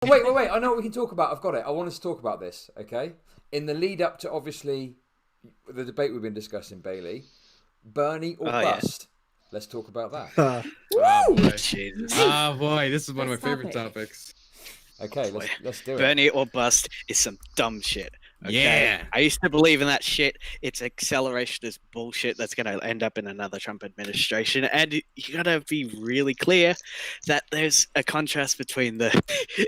wait. I know what we can talk about. I've got it. I want us to talk about this, okay? In the lead up to, obviously, the debate we've been discussing, Bailey, Bernie or bust? Yeah. Let's talk about that. Oh, boy. Jesus. Oh, boy. This is one of my favorite topics. Okay, let's do it. Bernie or bust is some dumb shit. Okay? Yeah. I used to believe in that shit. It's accelerationist bullshit that's going to end up in another Trump administration. And you got to be really clear that there's a contrast between the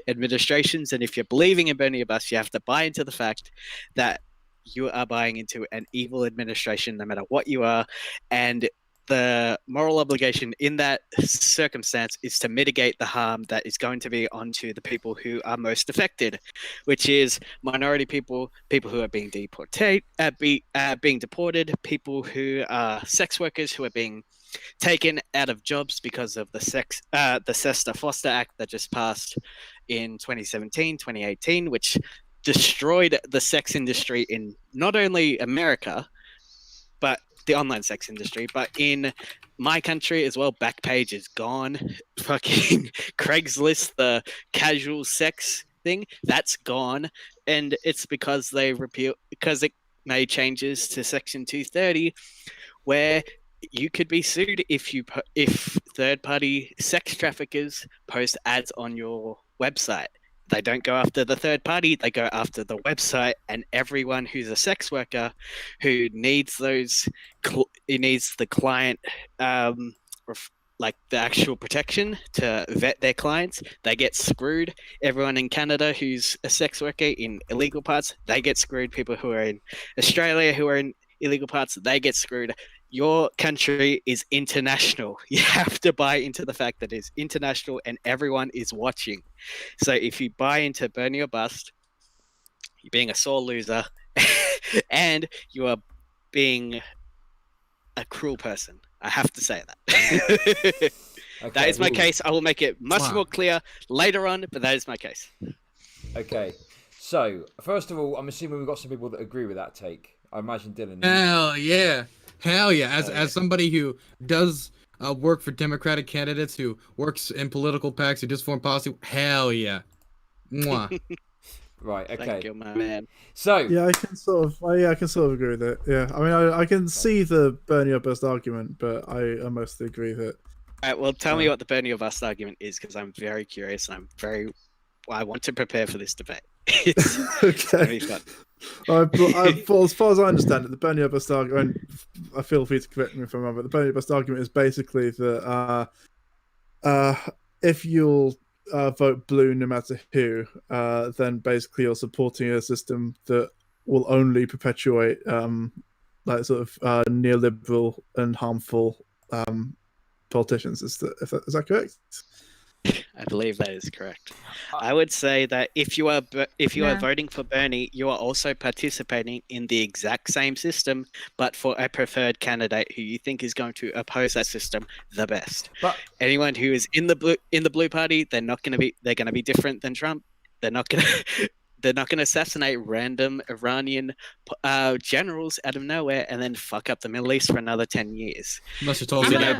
administrations. And if you're believing in Bernie or bust, you have to buy into the fact that you are buying into an evil administration, no matter what you are. And the moral obligation in that circumstance is to mitigate the harm that is going to be onto the people who are most affected, which is minority people, people who are being deported, people who are sex workers who are being taken out of jobs because of the Sesta-Foster Act that just passed in 2017, 2018, which destroyed the sex industry in not only America, but the online sex industry, but in my country as well. Backpage is gone. Fucking Craigslist, the casual sex thing, that's gone, and it's because it made changes to Section 230, where you could be sued if third-party sex traffickers post ads on your website. They don't go after the third party, they go after the website, and everyone who's a sex worker who needs the client, like the actual protection to vet their clients, they get screwed. Everyone in Canada who's a sex worker in illegal parts, they get screwed. People who are in Australia who are in illegal parts, they get screwed. Your country is international. You have to buy into the fact that it's international and everyone is watching. So if you buy into Bernie or bust, you're being a sore loser and you are being a cruel person. I have to say that. Okay, that is my case. I will make it much more clear later on, but that is my case. Okay. So, first of all, I'm assuming we've got some people that agree with that take. I imagine Dylan. Hell yeah. Hell yeah. As somebody who does work for Democratic candidates, who works in political PACs, who does foreign policy, hell yeah. Mwah. Right, okay. Thank you, my man. So yeah, I can sort of agree with it. Yeah, I mean, I can see the Bernie or bust argument, but I mostly agree that. All right, well, tell me what the Bernie or bust argument is, because I'm very curious and I want to prepare for this debate. It's okay. Fun. As far as I understand it, the Bernie or bust argument, I feel free to correct me if I'm wrong, but the Bernie or bust argument is basically that if you'll vote blue no matter who, then basically you're supporting a system that will only perpetuate like sort of neoliberal and harmful politicians. Is that correct? I believe that is correct. I would say that if you are voting for Bernie, you are also participating in the exact same system, but for a preferred candidate who you think is going to oppose that system the best. But anyone who is in the blue party, they're going to be different than Trump. They're not going to assassinate random Iranian generals out of nowhere and then fuck up the Middle East for another 10 years. Unless you're told I'm gonna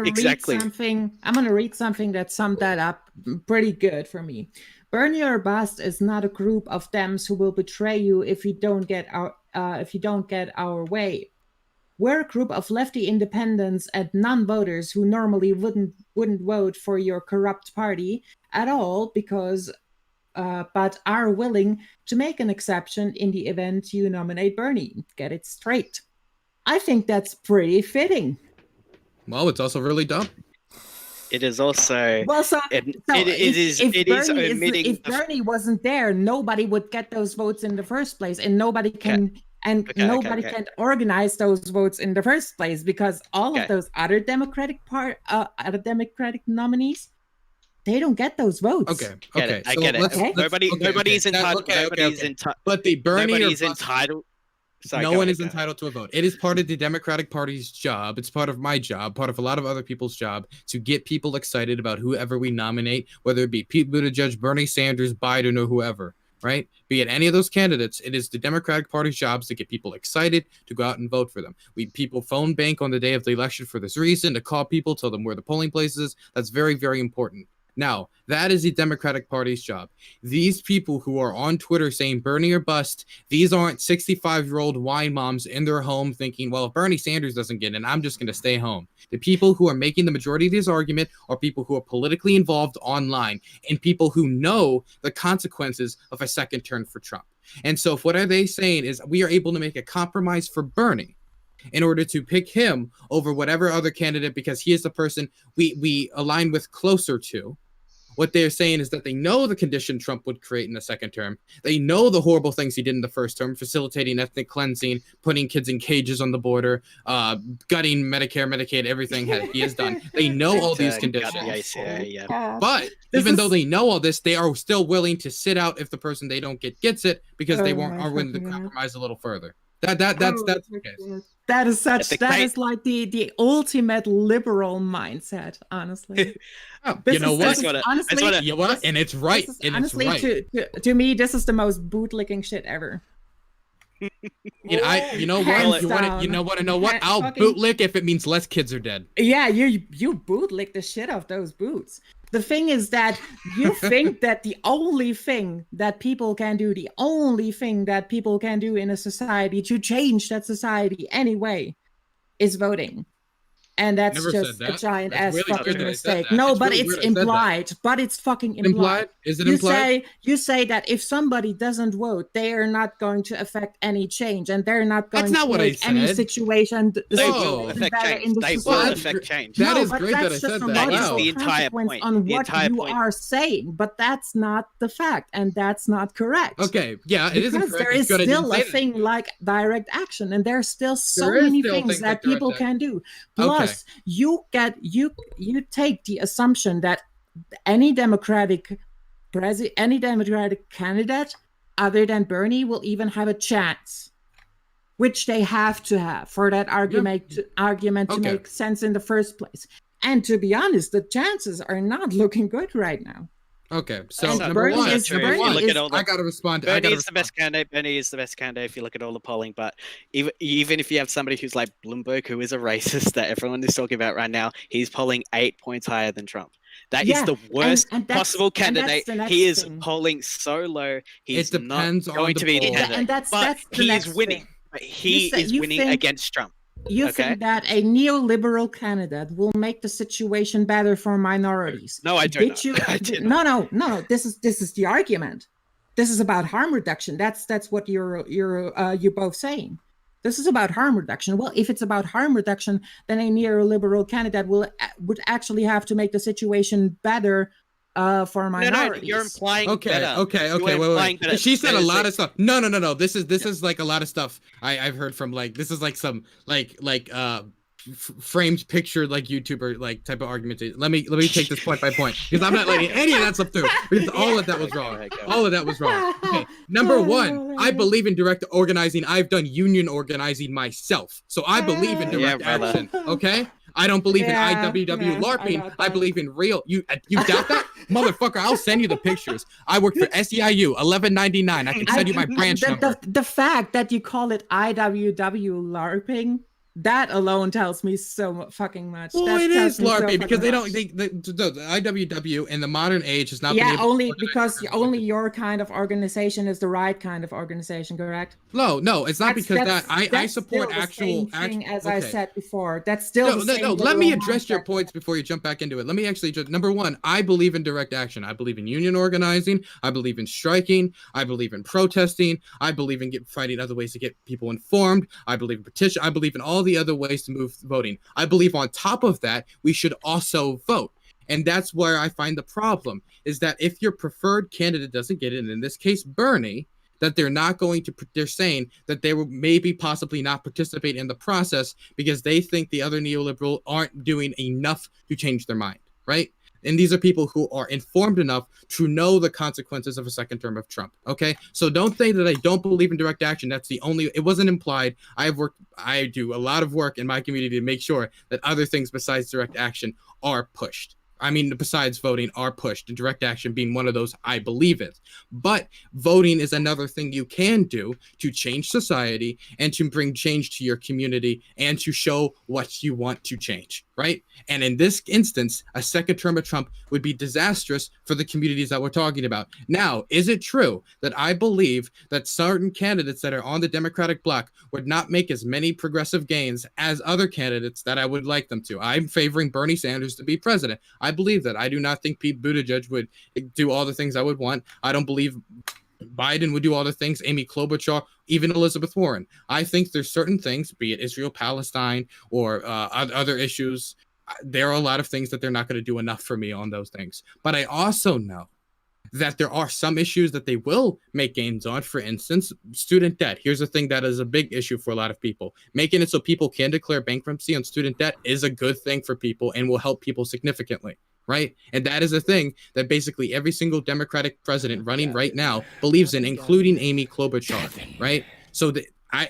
exactly. read something that summed that up pretty good for me. Bernie or bust is not a group of Dems who will betray you if you don't get our way. We're a group of lefty independents and non-voters who normally wouldn't vote for your corrupt party at all because. But are willing to make an exception in the event you nominate Bernie. Get it straight. I think that's pretty fitting. Well, it's also really dumb. It is also. Well, if Bernie wasn't there, nobody would get those votes in the first place, and nobody can. Nobody can organize those votes in the first place because all of those other Democratic nominees. They don't get those votes. Okay. I get it. Okay. Nobody's entitled. But the Bernie nobody's entitled. Sorry, no one is entitled to a vote. It is part of the Democratic Party's job. It's part of my job, part of a lot of other people's job, to get people excited about whoever we nominate, whether it be Pete Buttigieg, Bernie Sanders, Biden, or whoever. Right? Be it any of those candidates, it is the Democratic Party's job to get people excited to go out and vote for them. People phone bank on the day of the election for this reason, to call people, tell them where the polling place is. That's very, very important. Now, that is the Democratic Party's job. These people who are on Twitter saying Bernie or bust, these aren't 65-year-old wine moms in their home thinking, well, if Bernie Sanders doesn't get in, I'm just going to stay home. The people who are making the majority of this argument are people who are politically involved online and people who know the consequences of a second term for Trump. And so what are they saying is we are able to make a compromise for Bernie in order to pick him over whatever other candidate because he is the person we align with closer to. What they're saying is that they know the condition Trump would create in the second term. They know the horrible things he did in the first term, facilitating ethnic cleansing, putting kids in cages on the border, gutting Medicare, Medicaid, everything he has done. They know all these conditions. But even though they know all this, they are still willing to sit out if the person they don't get gets it because they are willing to compromise a little further. That's the case. That is is like the ultimate liberal mindset, honestly. You know what? And it's right. Honestly, to me, this is the most bootlicking shit ever. You know what? I'll bootlick if it means less kids are dead. Yeah, you bootlick the shit off those boots. The thing is that you think that the only thing that people can do in a society to change that society anyway is voting. And that's just a giant ass fucking mistake. No, but it's implied. But it's fucking implied. Is it implied? You say that if somebody doesn't vote, they are not going to affect any change, and they're not going to make any situation. They will affect change. They will affect change. That is great that I said that. That is the entire point. On what you are saying, but that's not the fact, and that's not correct. Okay, yeah, it isn't correct. There is still a thing like direct action, and there's still so many things that people can do. Plus, you take the assumption that any Democratic candidate other than Bernie will even have a chance, which they have to have for that argument to make sense in the first place. And to be honest, the chances are not looking good right now. Okay, so And number Bernie one, is- Bernie is- I gotta respond. Bernie is the best candidate. Bernie is the best candidate if you look at all the polling. But even if you have somebody who's like Bloomberg, who is a racist that everyone is talking about right now, he's polling 8 points higher than Trump. That is the worst possible candidate. He is polling so low. He's not going to be the candidate. And that's but the he next is winning. thing. But he is winning against Trump. You think that a neoliberal candidate will make the situation better for minorities? No, I don't. No. This is the argument. This is about harm reduction. That's what you're both saying. This is about harm reduction. Well, if it's about harm reduction, then a neoliberal candidate would actually have to make the situation better for minorities. No, you're implying better. Okay. Wait. She said a lot of stuff. No. This is like a lot of stuff I've heard from this is like some framed picture like YouTuber like type of argument. Let me take this point by point because I'm not letting any of that stuff through because all of that was wrong. All of that was wrong. Okay, number one, I believe in direct organizing. I've done union organizing myself, so I believe in direct action. Okay. I don't believe in IWW LARPing. I believe in real. You doubt that, motherfucker? I'll send you the pictures. I worked for SEIU, $11.99. I can send you my branch number. The fact that you call it IWW LARPing, that alone tells me so fucking much. Well, it is LARPing because the IWW in the modern age has not been able only because only your kind of organization is the right kind of organization, correct? No, it's not because I support actual as I said before. That's still no. Let me address your points before you jump back into it. Let me actually just number one. I believe in direct action. I believe in union organizing. I believe in striking. I believe in protesting. I believe in finding other ways to get people informed. I believe in petition. I believe in all the other ways to move voting. I believe on top of that, we should also vote. And that's where I find the problem is that if your preferred candidate doesn't get it, and in this case, Bernie, that they're saying that they will maybe possibly not participate in the process because they think the other neoliberal aren't doing enough to change their mind, right? And these are people who are informed enough to know the consequences of a second term of Trump. Okay, so don't say that I don't believe in direct action. That's the only. It wasn't implied. I do a lot of work in my community to make sure that other things besides direct action are pushed. I mean, besides voting, are pushed, and direct action being one of those I believe in. But voting is another thing you can do to change society and to bring change to your community and to show what you want to change. right? And in this instance, a second term of Trump would be disastrous for the communities that we're talking about. Now, is it true that I believe that certain candidates that are on the Democratic bloc would not make as many progressive gains as other candidates that I would like them to? I'm favoring Bernie Sanders to be president. I believe that. I do not think Pete Buttigieg would do all the things I would want. I don't believe Biden would do all the things, Amy Klobuchar, even Elizabeth Warren. I think there's certain things, be it Israel-Palestine or other issues, there are a lot of things that they're not going to do enough for me on those things. But I also know that there are some issues that they will make gains on. For instance, student debt. Here's a thing that is a big issue for a lot of people. Making it so people can declare bankruptcy on student debt is a good thing for people and will help people significantly. Right? And that is a thing that basically every single Democratic president running right now believes in, including Amy Klobuchar, right? So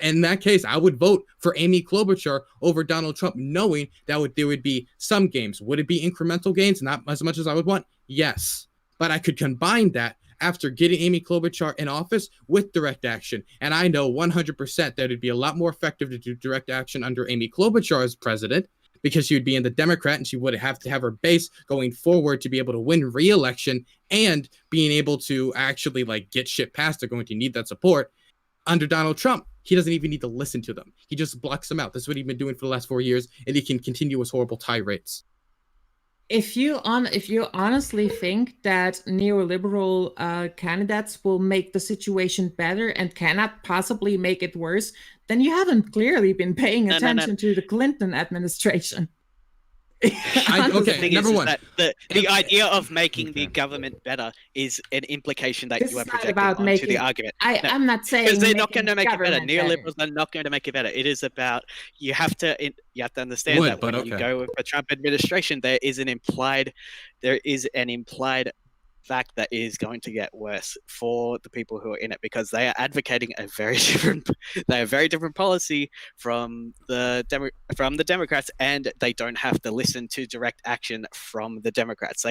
in that case, I would vote for Amy Klobuchar over Donald Trump, knowing that there would be some gains. Would it be incremental gains? Not as much as I would want? Yes. But I could combine that after getting Amy Klobuchar in office with direct action. And I know 100% that it'd be a lot more effective to do direct action under Amy Klobuchar as president, because she would be in the Democrat and she would have to have her base going forward to be able to win re-election and being able to actually get shit passed. They're going to need that support. Under Donald Trump, he doesn't even need to listen to them. He just blocks them out. That's what he's been doing for the last 4 years, and he can continue his horrible tirades. If you honestly think that neoliberal candidates will make the situation better and cannot possibly make it worse, then you haven't clearly been paying attention to the Clinton administration. Okay, number one. The idea of making the government better is an implication that you are projecting onto the argument. I'm not saying because they're not going to make it better. Neoliberals are not going to make it better. It is about you have to understand that when you go with the Trump administration, there is an implied fact that is going to get worse for the people who are in it, because they are advocating a very different policy from the Democrats, and they don't have to listen to direct action from the Democrats.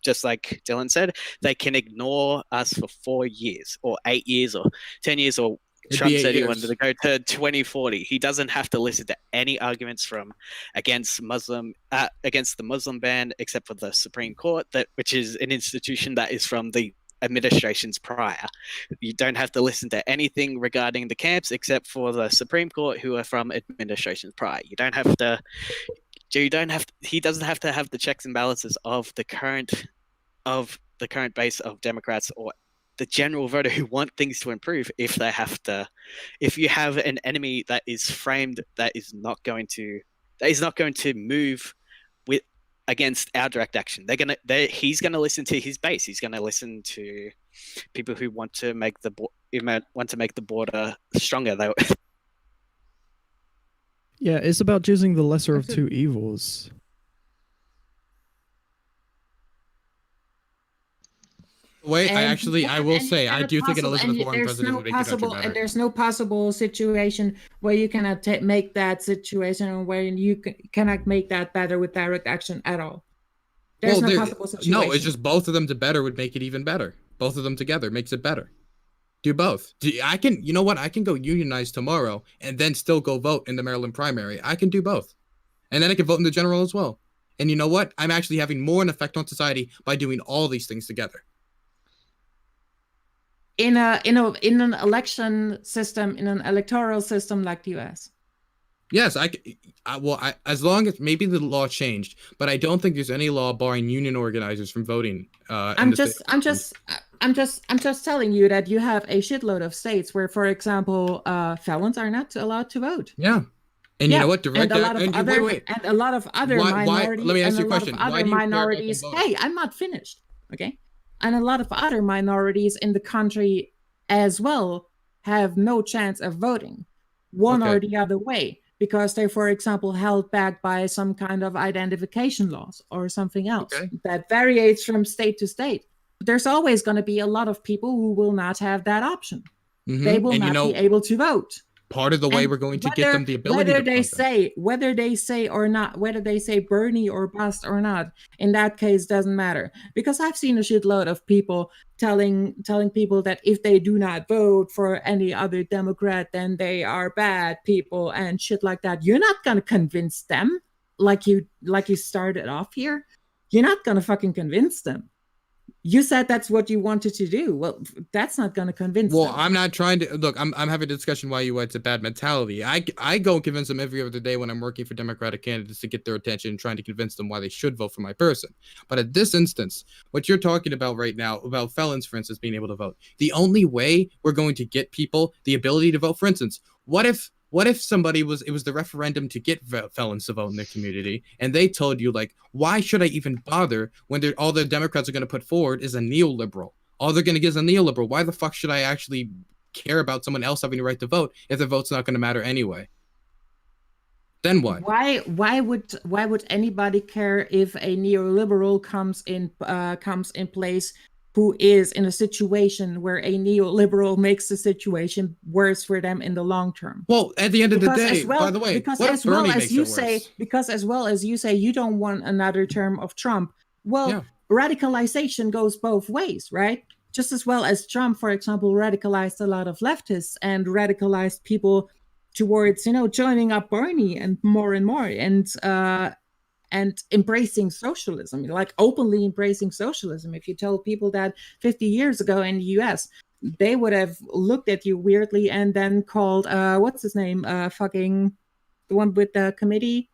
Just like Dylan said, they can ignore us for 4 years or 8 years or 10 years, or Trump said he wanted to go to 2040. He doesn't have to listen to any arguments against the Muslim ban, except for the Supreme Court, which is an institution that is from the administrations prior. You don't have to listen to anything regarding the camps except for the Supreme Court, who are from administrations prior. He doesn't have to have the checks and balances of the current base of Democrats or the general voter who want things to improve. If you have an enemy that is framed that is not going to move against our direct action, he's gonna listen to his base. He's gonna listen to people who want to make the border stronger. Yeah, it's about choosing the lesser of two evils. Wait, I will say, I do think an Elizabeth Warren president would make the country better. And there's no possible situation where you cannot make that situation, where you cannot make that better with direct action at all. There's no possible situation. No, it's just both of them together would make it even better. Both of them together makes it better. Do both. You know what? I can go unionize tomorrow and then still go vote in the Maryland primary. I can do both. And then I can vote in the general as well. And you know what? I'm actually having more an effect on society by doing all these things together. In an election system, in an electoral system like the U.S. Yes, as long as maybe the law changed, but I don't think there's any law barring union organizers from voting. I'm just telling you that you have a shitload of states where, for example, felons are not allowed to vote. Yeah. And you know what? And a lot of other minorities. Let me ask you a question. Other minorities. Hey, I'm not finished. Okay. And a lot of other minorities in the country as well have no chance of voting one or the other way, because they're, for example, held back by some kind of identification laws or something else that varies from state to state. But there's always going to be a lot of people who will not have that option. Mm-hmm. They will not be able to vote. Part of the way we're going to get them the ability whether they say or not, whether they say Bernie or bust or not, in that case doesn't matter, because I've seen a shitload of people telling people that if they do not vote for any other Democrat, then they are bad people and shit like that. You're not going to convince them. like you started off here, you're not gonna fucking convince them. You said that's what you wanted to do. Well, that's not going to convince them. Well, I'm not trying to look. I'm having a discussion why it's a bad mentality. I go convince them every other day when I'm working for Democratic candidates to get their attention and trying to convince them why they should vote for my person. But at this instance, what you're talking about right now about felons, for instance, being able to vote, the only way we're going to get people the ability to vote, for instance, what if somebody it was the referendum to get felons to vote in their community, and they told you, like, why should I even bother when all the Democrats are going to put forward is a neoliberal? All they're going to give is a neoliberal. Why the fuck should I actually care about someone else having the right to vote if their vote's not going to matter anyway? Then what? Why would anybody care if a neoliberal comes in place who is in a situation where a neoliberal makes the situation worse for them in the long term? Well, at the end of the day, by the way, because as well as you say you don't want another term of Trump. Well, radicalization goes both ways, right? Just as well as Trump, for example, radicalized a lot of leftists and radicalized people towards, joining up Bernie and more, and embracing socialism, like openly embracing socialism. If you told people that 50 years ago in the US, they would have looked at you weirdly and then called, what's his name? Fucking the one with the committee.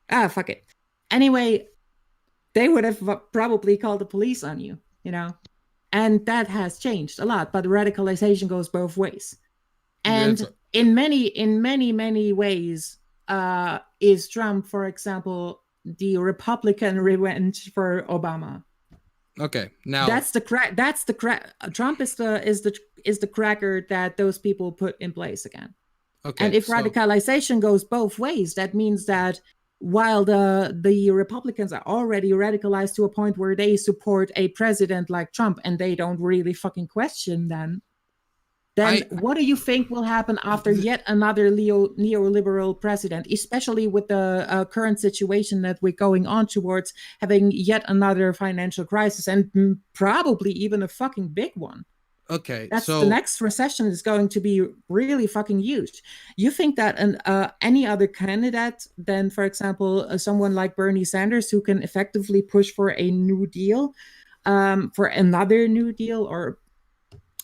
Fuck it. Anyway, they would have probably called the police on you, and that has changed a lot, but radicalization goes both ways. And in many ways, is Trump, for example, the Republican revenge for Obama? Okay, now Trump is the cracker that those people put in place again. Okay, and if radicalization goes both ways, that means that while the Republicans are already radicalized to a point where they support a president like Trump and they don't really fucking question then what do you think will happen after yet another neoliberal president, especially with the current situation that we're going on towards having yet another financial crisis and probably even a fucking big one? Okay, so the next recession is going to be really fucking huge. You think that any other candidate than, for example, someone like Bernie Sanders, who can effectively push for a New Deal, for another New Deal, or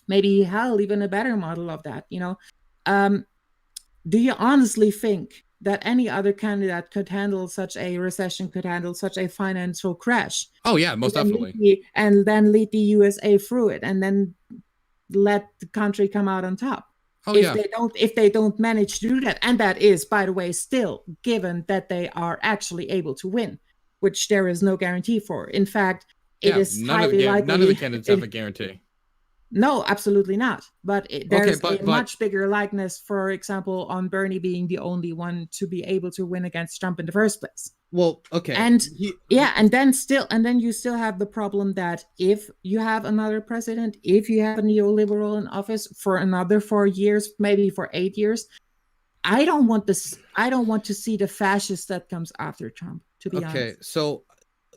maybe hell, even a better model of that, do you honestly think that any other candidate could handle such a recession, could handle such a financial crash? Oh yeah, most definitely. And then lead the USA through it, and then let the country come out on top. If they don't manage to do that, and that is, by the way, still given that they are actually able to win, which there is no guarantee for. In fact, it is highly likely none of the candidates have a guarantee. No, absolutely not. But there's a much bigger likeness, for example, on Bernie being the only one to be able to win against Trump in the first place. Well, okay. And and then you still have the problem that if you have another president, if you have a neoliberal in office for another 4 years, maybe for 8 years, I don't want to see the fascist that comes after Trump, to be honest. Okay, so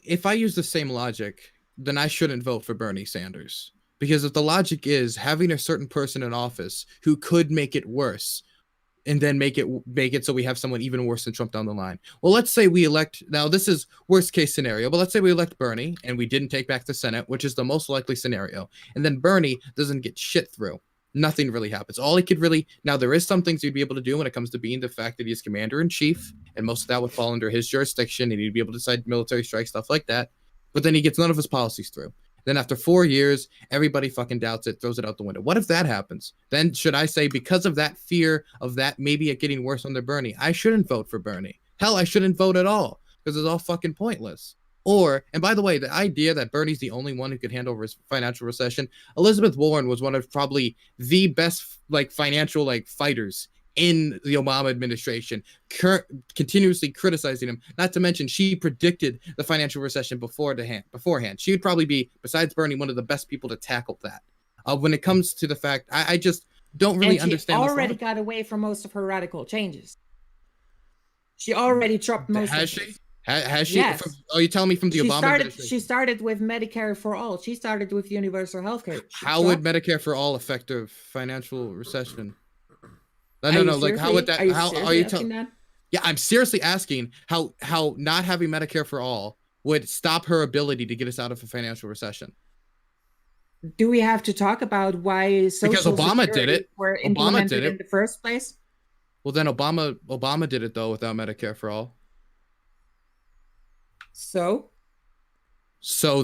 if I use the same logic, then I shouldn't vote for Bernie Sanders. Because if the logic is having a certain person in office who could make it worse, and then make it so we have someone even worse than Trump down the line. Well, let's say we elect, now this is worst case scenario, but let's say we elect Bernie and we didn't take back the Senate, which is the most likely scenario. And then Bernie doesn't get shit through. Nothing really happens. All he could really, now there is some things he'd be able to do when it comes to being the fact that he's commander in chief, and most of that would fall under his jurisdiction, and he'd be able to decide military strikes, stuff like that. But then he gets none of his policies through. Then after 4 years, everybody fucking doubts it, throws it out the window. What if that happens? Then should I say, because of that fear of that maybe it getting worse under Bernie, I shouldn't vote for Bernie? Hell, I shouldn't vote at all, because it's all fucking pointless. Or, and by the way, the idea that Bernie's the only one who could handle financial recession, Elizabeth Warren was one of probably the best financial fighters in the Obama administration, continuously criticizing him. Not to mention, she predicted the financial recession beforehand. She would probably be, besides Bernie, one of the best people to tackle that. When it comes to the fact, I just don't really understand. She already got away from most of her radical changes. She already dropped most. Has she? Has she? Yes. Are you telling me from the Obama administration? She started with Medicare for all. She started with universal health care. How would Medicare for all affect a financial recession? No. How would that? How are you telling that? Yeah, I'm seriously asking how not having Medicare for all would stop her ability to get us out of a financial recession. Do we have to talk about why Social Obama Security did it. were Obama implemented did it. in the first place? Well, then Obama did it though without Medicare for all. So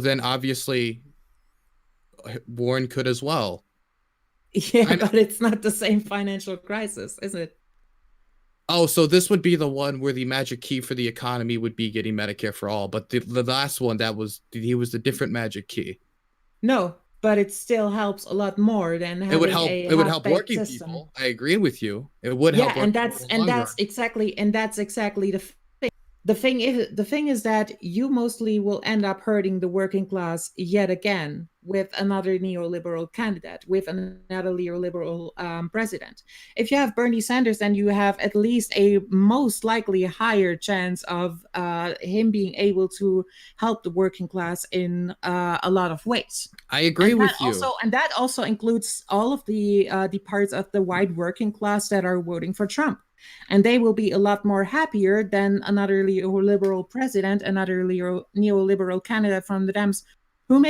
then obviously Warren could as well. yeah, but it's not the same financial crisis, is it? Oh, so this would be the one where the magic key for the economy would be getting Medicare for all, but the last one he was the different magic key. No, but it still helps a lot more than having It would help working system. people. I agree with you. It would help. Yeah, and that's exactly the thing. The thing is that you mostly will end up hurting the working class yet again with another neoliberal candidate, with another neoliberal president. If you have Bernie Sanders, then you have at least a most likely higher chance of him being able to help the working class in a lot of ways. I agree with you. And that also includes all of the parts of the white working class that are voting for Trump. And they will be a lot more happier than another neoliberal president, another neoliberal candidate from the Dems, who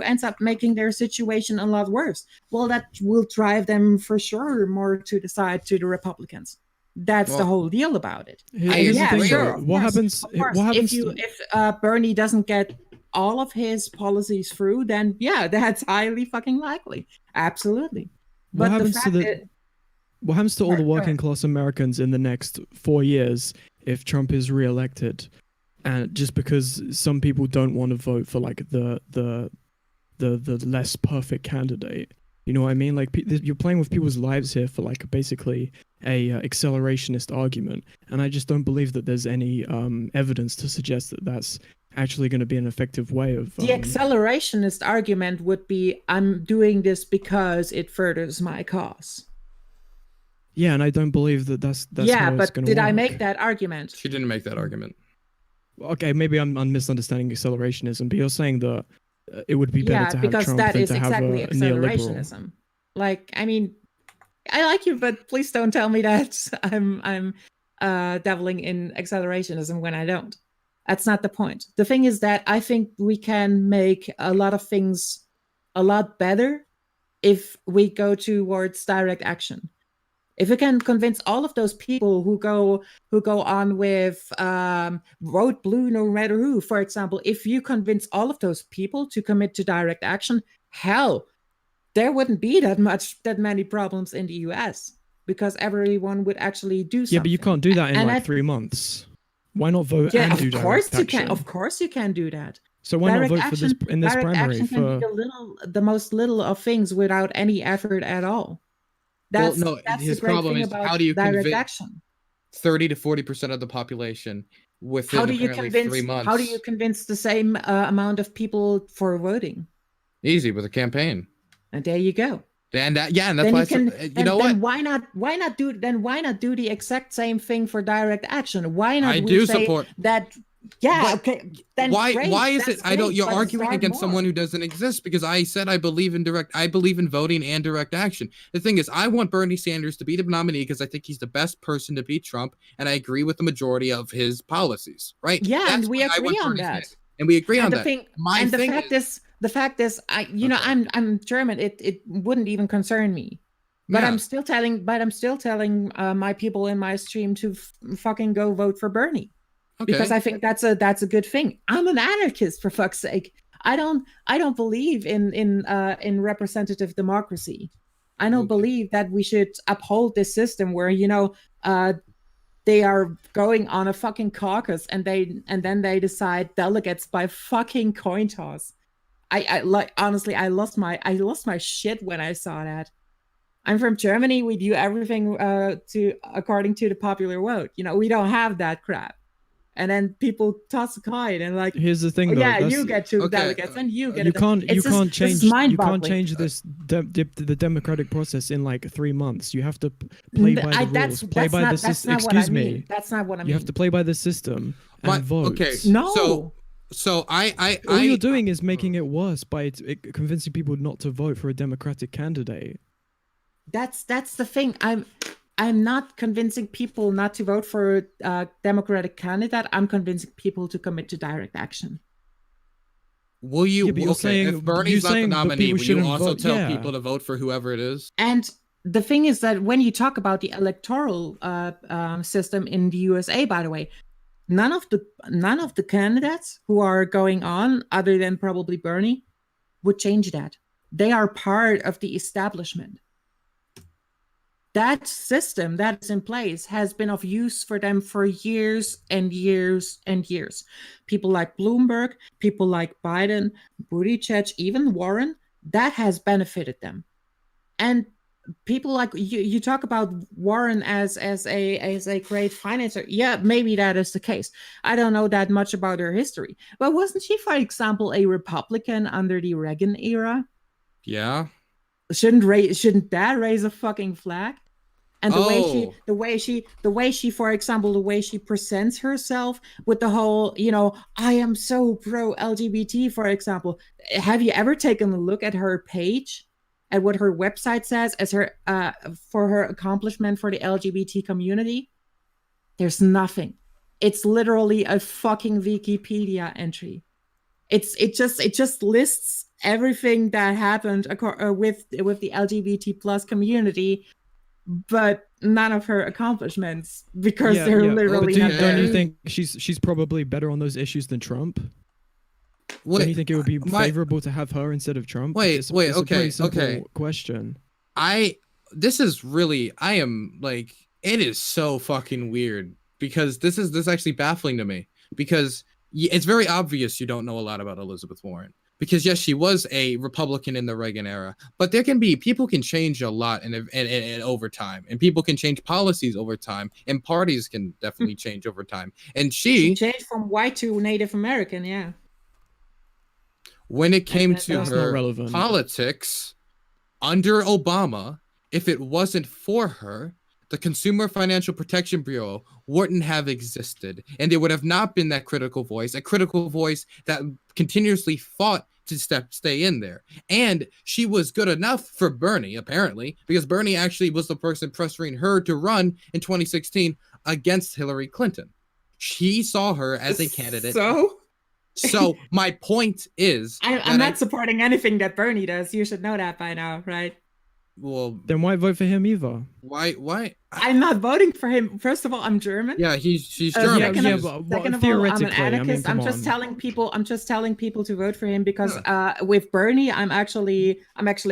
ends up making their situation a lot worse. Well, that will drive them for sure more to the side to the Republicans. That's the whole deal about it. Sure. What happens? If Bernie doesn't get all of his policies through, then yeah, that's highly fucking likely. Absolutely. What happens to all the working class Americans in the next 4 years if Trump is reelected? And just because some people don't want to vote for like the less perfect candidate, you know what I mean? Like you're playing with people's lives here for like basically a accelerationist argument, and I just don't believe that there's any evidence to suggest that that's actually going to be an effective way of. The accelerationist argument would be, I'm doing this because it furthers my cause. Yeah, and I don't believe that that's yeah, how but it's gonna did work. I make that argument? She didn't make that argument. Okay, maybe I'm misunderstanding accelerationism, but you're saying that it would be better to have because Trump that than is to have exactly a neoliberal. accelerationism. Like, I mean, I like you, but please don't tell me that I'm dabbling in accelerationism when I don't. That's not the point. The thing is that I think we can make a lot of things a lot better if we go towards direct action. If we can convince all of those people who go on with vote blue no matter who, for example, if you convince all of those people to commit to direct action, hell, there wouldn't be that many problems in the US because everyone would actually do something. Yeah, but you can't do that in 3 months. Why not vote and do direct action? Of course you can do that. So why not vote for this in this primary? Action can be the most little of things without any effort at all. That's his problem is how do you convince 30 to 40% of the population within 3 months? How do you convince the same amount of people for voting? Easy, with a campaign. And there you go. And that's why why not do the exact same thing for direct action? Why not? I do support that. Yeah. But okay. Then why is That's it? great, I don't. You're but arguing against someone who doesn't exist because I said I believe in voting and direct action. The thing is, I want Bernie Sanders to be the nominee because I think he's the best person to beat Trump, and I agree with the majority of his policies. Right? Yeah, and we agree on that. And we agree on that. The fact is, I'm German. It wouldn't even concern me. But I'm still telling my people in my stream to fucking go vote for Bernie. Okay. Because I think that's a good thing. I'm an anarchist, for fuck's sake. I don't believe in representative democracy. I don't believe that we should uphold this system where they are going on a fucking caucus and then they decide delegates by fucking coin toss. I honestly I lost my shit when I saw that. I'm from Germany. We do everything according to the popular vote. We don't have that crap. And then people toss a coin and like, here's the thing, though. Yeah, you get two delegates and you get. You can't change the democratic process in like 3 months. You have to play by the rules. Play by the system. Excuse me. That's not what I mean. You have to play by the system and vote. Okay. No. So all you're doing is making it worse by convincing people not to vote for a democratic candidate. That's the thing. I'm not convincing people not to vote for a Democratic candidate. I'm convincing people to commit to direct action. Will you? Yeah, but you're saying- if Bernie's you're not the saying, but nominee, people will you shouldn't also vote? tell Yeah. people to vote for whoever it is? And the thing is that when you talk about the electoral system in the USA, by the way, none of the candidates who are going on, other than probably Bernie, would change that. They are part of the establishment. That system that is in place has been of use for them for years and years and years. People like Bloomberg, people like Biden, Buttigieg, even Warren, that has benefited them. And people like you talk about Warren as a great financer. Yeah, maybe that is the case. I don't know that much about her history, but wasn't she, for example, a Republican under the Reagan era? Yeah. Shouldn't that raise a fucking flag? And the way she, for example, the way she presents herself with the whole, I am so pro LGBT, for example. Have you ever taken a look at her page, at what her website says as her for her accomplishment for the LGBT community? There's nothing. It's literally a fucking Wikipedia entry. It just lists everything that happened with the LGBT plus community, but none of her accomplishments, because they're literally but not there. don't you think she's probably better on those issues than Trump? Don't you think it would be favorable to have her instead of Trump? It's a pretty simple question. This is really, it is so fucking weird, because this is actually baffling to me, because it's very obvious you don't know a lot about Elizabeth Warren. Because yes, she was a Republican in the Reagan era, but people can change a lot and over time, and people can change policies over time, and parties can definitely change over time. And she changed from white to Native American, yeah. When it came to her politics under Obama, if it wasn't for her, the Consumer Financial Protection Bureau wouldn't have existed, and there would have not been that critical voice that continuously fought to stay in there. And she was good enough for Bernie, apparently, because Bernie actually was the person pressuring her to run in 2016 against Hillary Clinton. She saw her as a candidate. So my point is, I'm not supporting anything that Bernie does. You should know that by now, right? Well, then why vote for him either? Why? I'm not voting for him. First of all, I'm German. Yeah, she's German. Second of all, I'm an anarchist. I'm just telling people to vote for him because with Bernie, I'm actually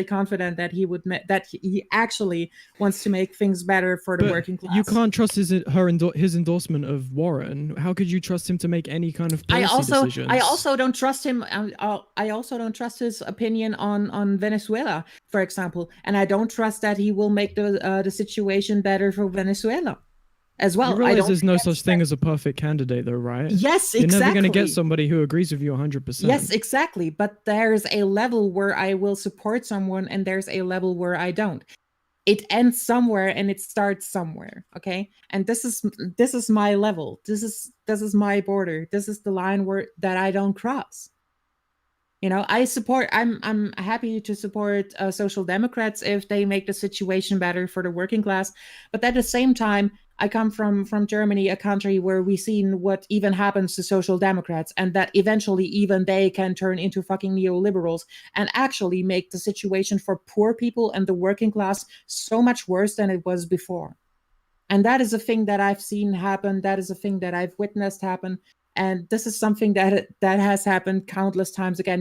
confident that he actually wants to make things better for the working class. You can't trust his endorsement of Warren. How could you trust him to make any kind of policy decisions? I also don't trust him. I also don't trust his opinion on Venezuela, for example, and I don't trust that he will make the situation better for Venezuela as well. You realize there's no such thing as a perfect candidate, though, right? Yes, You're exactly. never going to get somebody who agrees with you 100%. Yes, exactly. But there's a level where I will support someone, and there's a level where I don't. It ends somewhere and it starts somewhere. Okay, and this is my level. This is my border. This is the line that I don't cross. I'm happy to support social democrats if they make the situation better for the working class. But at the same time, I come from Germany, a country where we've seen what even happens to social democrats, and that eventually even they can turn into fucking neoliberals and actually make the situation for poor people and the working class so much worse than it was before. And that is a thing that I've seen happen. That is a thing that I've witnessed happen. And this is something that has happened countless times again.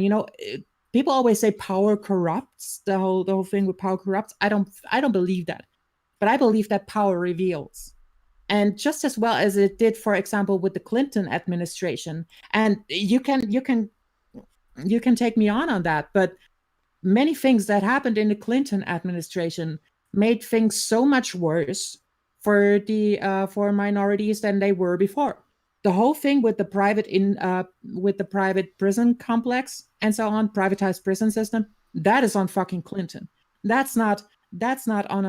People always say power corrupts. The whole thing with power corrupts. I don't believe that, but I believe that power reveals, and just as well as it did, for example, with the Clinton administration. And you can take me on that, but many things that happened in the Clinton administration made things so much worse for minorities than they were before. The whole thing with the private prison complex and so on, privatized prison system, that is on fucking Clinton. That's not on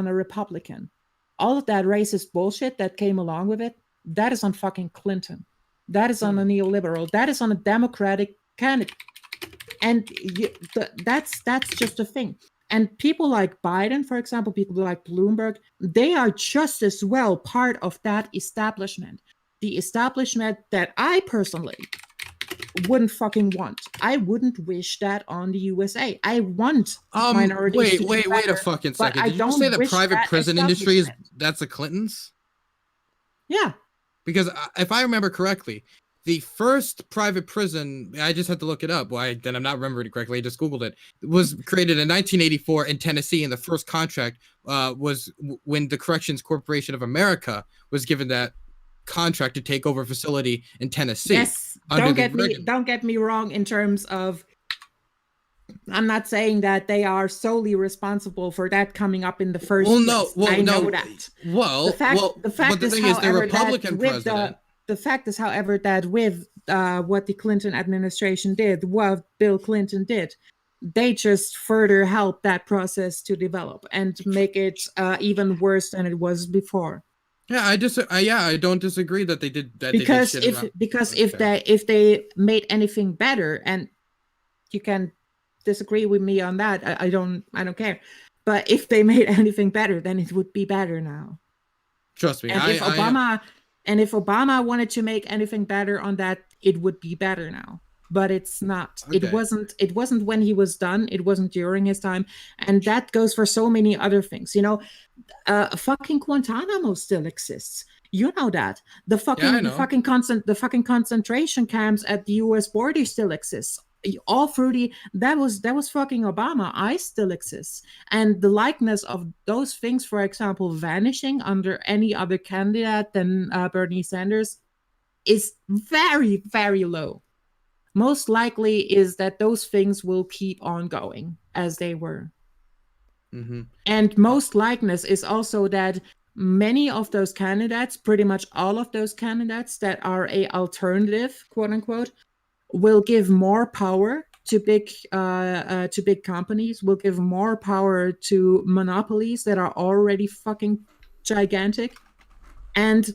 a Republican. All of that racist bullshit that came along with it, that is on fucking Clinton. That is on a neoliberal. That is on a Democratic candidate. And that's just a thing. And people like Biden, for example, people like Bloomberg, they are just as well part of that establishment. The establishment that I personally wouldn't fucking want. I wouldn't wish that on the USA. I want minorities to wait a fucking second. Did you just say the private prison industry that's the Clintons? Yeah. Because if I remember correctly, the first private prison, I just had to look it up. Then I'm not remembering it correctly. I just Googled it. It was created in 1984 in Tennessee, and the first contract was when the Corrections Corporation of America was given that contract to take over a facility in Tennessee. Yes, don't get me wrong in terms of, I'm not saying that they are solely responsible for that coming up in the first place. I know that. The fact is, the Republican president. The fact is, however, that with what the Clinton administration did, what Bill Clinton did, they just further helped that process to develop and make it even worse than it was before. Yeah, I don't disagree that they did that. Because if they made anything better, and you can disagree with me on that, I don't care. But if they made anything better, then it would be better now. Trust me. And if Obama wanted to make anything better on that, it would be better now. But it's not. Okay. It wasn't when he was done. It wasn't during his time. And that goes for so many other things. You know, fucking Guantanamo still exists. You know that. The fucking concentration camps at the US border still exists. All through that was fucking Obama. ICE still exists, and the likeness of those things, for example, vanishing under any other candidate than Bernie Sanders, is very, very low. Most likely is that those things will keep on going as they were. Mm-hmm. And most likeness is also that many of those candidates, pretty much all of those candidates that are a alternative, quote unquote, will give more power to big companies, will give more power to monopolies that are already fucking gigantic. And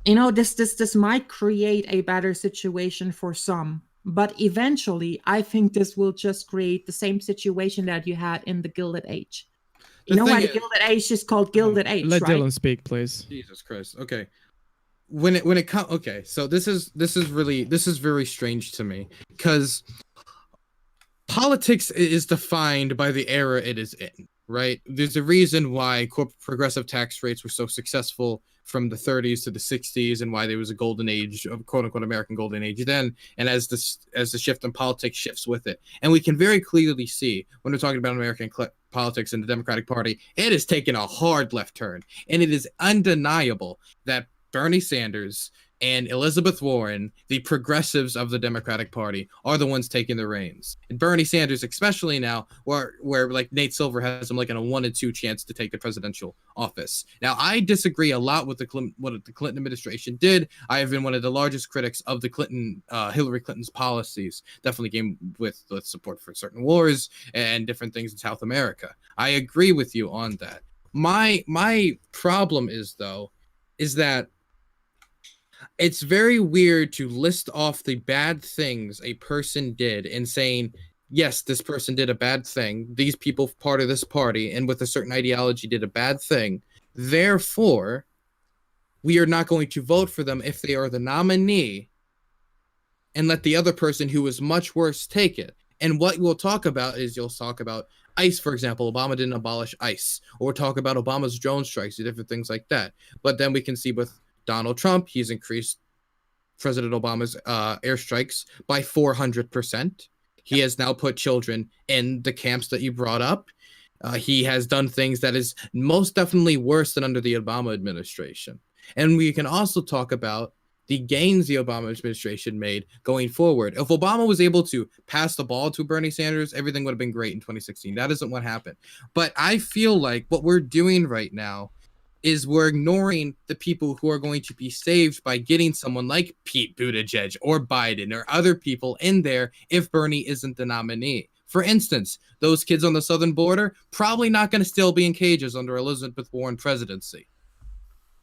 you know, this might create a better situation for some, but eventually I think this will just create the same situation that you had in the Gilded Age. You know why the Gilded Age is called Gilded Age, let right? Dylan speak, please. Jesus Christ. Okay. When it comes, okay, so this is very strange to me, because politics is defined by the era it is in, right? There's a reason why progressive tax rates were so successful from the 30s to the 60s, and why there was a golden age of quote unquote American golden age then, and as the shift in politics shifts with it, and we can very clearly see when we're talking about American politics and the Democratic Party, it has taken a hard left turn, and it is undeniable that Bernie Sanders and Elizabeth Warren, the progressives of the Democratic Party, are the ones taking the reins. And Bernie Sanders, especially now, where like Nate Silver has him like in a 1 in 2 chance to take the presidential office. Now, I disagree a lot with what the Clinton administration did. I have been one of the largest critics of the Hillary Clinton's policies. Definitely came with the support for certain wars and different things in South America. I agree with you on that. My problem is that it's very weird to list off the bad things a person did and saying, yes, this person did a bad thing. These people, part of this party and with a certain ideology, did a bad thing. Therefore, we are not going to vote for them if they are the nominee, and let the other person who is much worse take it. And what we'll talk about is you'll talk about ICE, for example. Obama didn't abolish ICE. Or we'll talk about Obama's drone strikes and different things like that. But then we can see with Donald Trump, he's increased President Obama's airstrikes by 400%. He has now put children in the camps that you brought up. He has done things that is most definitely worse than under the Obama administration. And we can also talk about the gains the Obama administration made going forward. If Obama was able to pass the ball to Bernie Sanders, everything would have been great in 2016. That isn't what happened. But I feel like what we're doing right now is we're ignoring the people who are going to be saved by getting someone like Pete Buttigieg or Biden or other people in there if Bernie isn't the nominee. For instance, those kids on the southern border probably not going to still be in cages under Elizabeth Warren presidency.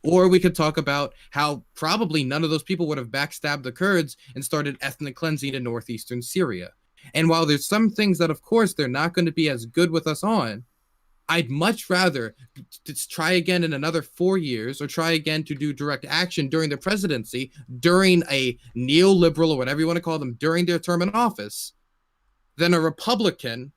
Or we could talk about how probably none of those people would have backstabbed the Kurds and started ethnic cleansing in northeastern Syria. And while there's some things that, of course, they're not going to be as good with us on, I'd much rather just try again in another 4 years or try again to do direct action during the presidency, during a neoliberal or whatever you want to call them, during their term in office, than a Republican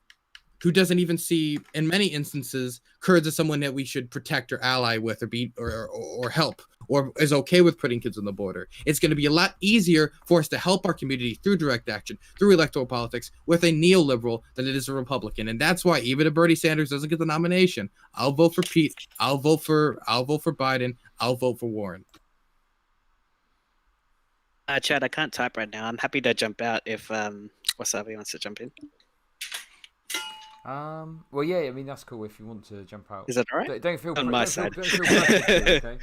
who doesn't even see, in many instances, Kurds as someone that we should protect or ally with or help, or is okay with putting kids on the border. It's going to be a lot easier for us to help our community through direct action, through electoral politics, with a neoliberal than it is a Republican. And that's why even if Bernie Sanders doesn't get the nomination, I'll vote for Pete, I'll vote for Biden, I'll vote for Warren. Chad, I can't type right now. I'm happy to jump out if Wasabi wants to jump in. Well, yeah, I mean, that's cool if you want to jump out. Is that all right? Don't feel on my side. Don't feel pressured, okay?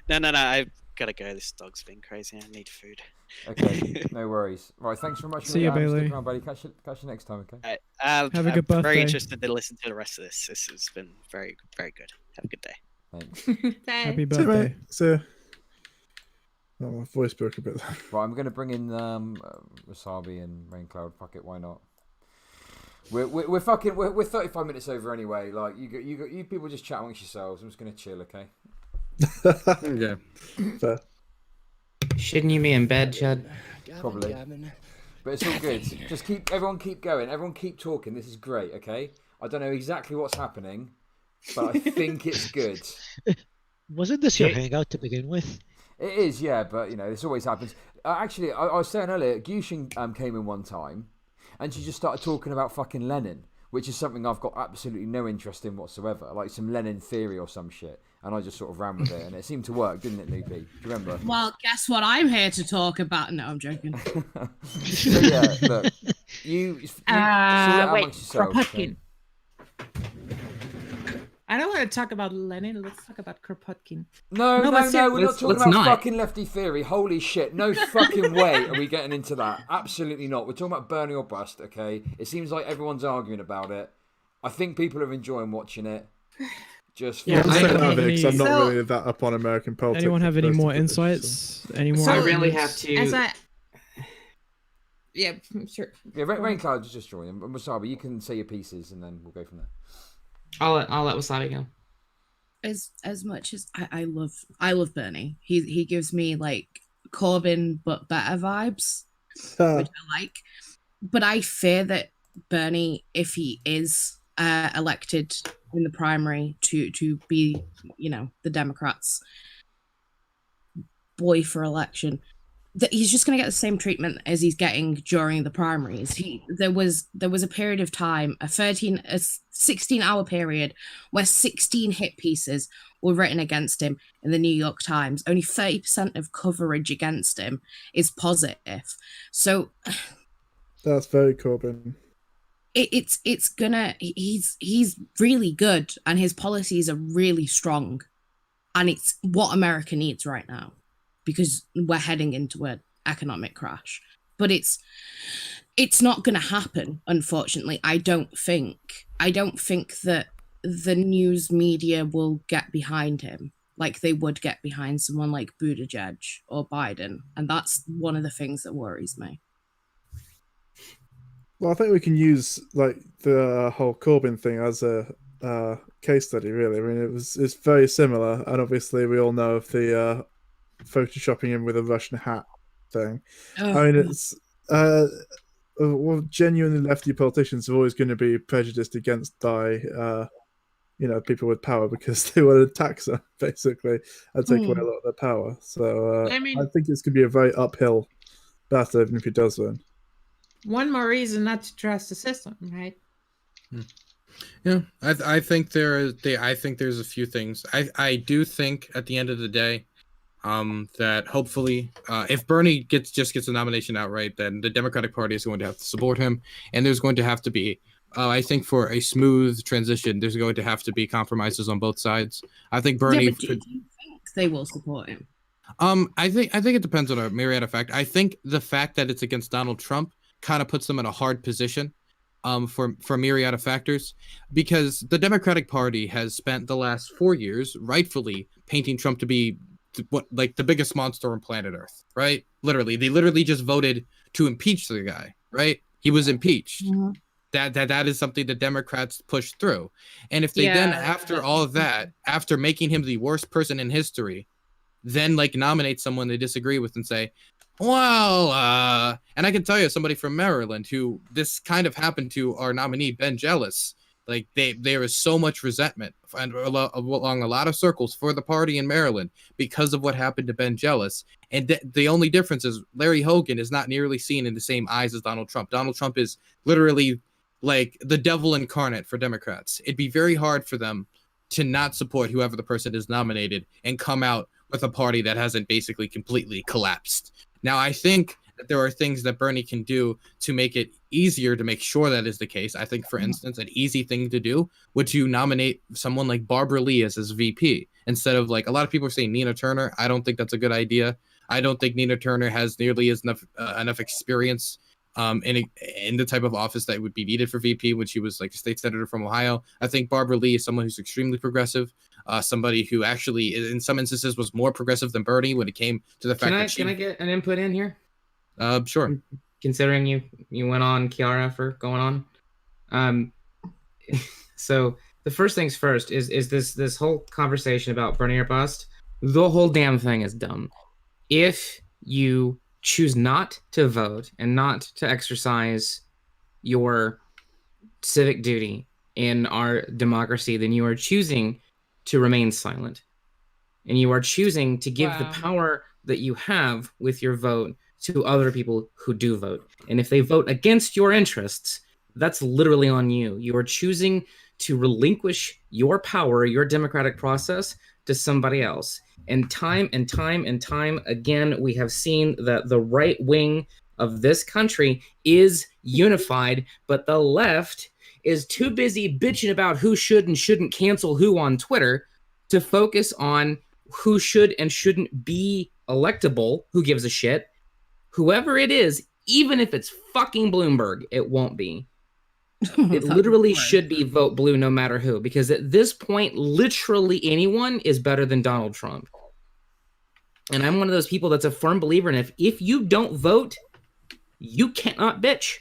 No. I've got to go. This dog's been crazy. I need food. Okay, no worries. Right, thanks very much. See you, Bailey. Stick around, buddy. Catch you next time, okay? Have a good I'm very birthday. interested to listen to the rest of this. This has been very, very good. Have a good day. Thanks. Happy See you, birthday. mate. See ya. Oh, my voice broke a bit. Right, I'm going to bring in Wasabi and Raincloud. Fuck it, why not? We're 35 minutes over anyway. Like you people just chat amongst yourselves. I'm just going to chill, okay? Yeah. Fair. Shouldn't you be in bed, Chud? Probably. But it's all good. Just everyone keep going. Everyone keep talking. This is great, okay? I don't know exactly what's happening, but I think it's good. Wasn't this your hangout to begin with? It is, yeah, but you know, this always happens. Actually, I was saying earlier, Gyushin came in one time, and she just started talking about fucking Lenin, which is something I've got absolutely no interest in whatsoever, like some Lenin theory or some shit. And I just sort of ran with it, and it seemed to work, didn't it, Loopy? Do you remember? Well, guess what I'm here to talk about? No, I'm joking. So yeah, look, you sort it out Wait, amongst yourselves, Kropotkin. I don't want to talk about Lenin. Let's talk about Kropotkin. No, we're not talking let's about not. fucking lefty theory. Holy shit, no fucking way are we getting into that. Absolutely not. We're talking about Bernie or bust, okay? It seems like everyone's arguing about it. I think people are enjoying watching it. Just I'm I saying don't that because I'm not So- really that up on American politics. Anyone have any First more of all, so- insights? Any more? So- I really arguments? have to. Yeah, sure. Yeah, Raincloud just join him. And Wasabi, you can say your pieces, and then we'll go from there. I'll let Wasabi go. As much as I love Bernie. He gives me like Corbyn but better vibes, which I like. But I fear that Bernie, if he is elected in the primary to be, you know, the Democrats' boy for election, that he's just going to get the same treatment as he's getting during the primaries. There was a period of time, a 16-hour period, where 16 hit pieces were written against him in the New York Times. Only 30% of coverage against him is positive. So That's very Corbyn. he's really good, and his policies are really strong, and it's what America needs right now, because we're heading into an economic crash. But it's not going to happen, unfortunately. I don't think that the news media will get behind him like they would get behind someone like Buttigieg or Biden, and that's one of the things that worries me. Well, I think we can use like the whole Corbyn thing as a case study. Really, I mean, it's very similar, and obviously we all know of the photoshopping him with a Russian hat thing. I mean, it's well, genuinely lefty politicians are always going to be prejudiced against by people with power because they want to tax them basically and take away a lot of their power. So I think it's going to be a very uphill battle even if he does win. One more reason not to trust the system, right? Yeah, I think there's a few things. I do think at the end of the day, that hopefully, if Bernie gets a nomination outright, then the Democratic Party is going to have to support him, and there's going to have to be, I think, for a smooth transition, there's going to have to be compromises on both sides. I think Bernie. Yeah, but do you think they will support him? I think it depends on a myriad of factors. I think the fact that it's against Donald Trump kind of puts them in a hard position, for a myriad of factors, because the Democratic Party has spent the last 4 years rightfully painting Trump to be like the biggest monster on planet Earth, right? They literally just voted to impeach the guy, right? He was impeached. Mhm. That is something the Democrats pushed through. And if they then, after all of that, after making him the worst person in history, then like nominate someone they disagree with and say, well, and I can tell you somebody from Maryland who this kind of happened to, our nominee Ben Jealous. Like there is so much resentment along a lot of circles for the party in Maryland because of what happened to Ben Jealous. And the only difference is Larry Hogan is not nearly seen in the same eyes as Donald Trump. Donald Trump is literally like the devil incarnate for Democrats. It'd be very hard for them to not support whoever the person is nominated and come out with a party that hasn't basically completely collapsed. Now, I think that there are things that Bernie can do to make it easier to make sure that is the case. I think, for instance, an easy thing to do would to nominate someone like Barbara Lee as his VP instead of, like, a lot of people are saying Nina Turner. I don't think that's a good idea. I don't think Nina Turner has nearly enough experience in the type of office that would be needed for VP when she was like a state senator from Ohio. I think Barbara Lee is someone who's extremely progressive, somebody who actually in some instances was more progressive than Bernie when it came to the fact that Can I get an input in here? Sure. Considering you went on Kiara for going on. So the first things first is this whole conversation about Bernie or bust. The whole damn thing is dumb. If you choose not to vote and not to exercise your civic duty in our democracy, then you are choosing to remain silent. And you are choosing to give the power that you have with your vote to other people who do vote. And if they vote against your interests, that's literally on you. You are choosing to relinquish your power, your democratic process, to somebody else. And time again, we have seen that the right wing of this country is unified, but the left is too busy bitching about who should and shouldn't cancel who on Twitter to focus on who should and shouldn't be electable. Who gives a shit? Whoever it is, even if it's fucking Bloomberg, it won't be. It literally should be vote blue no matter who, because at this point, literally anyone is better than Donald Trump. And I'm one of those people that's a firm believer in if you don't vote, you cannot bitch.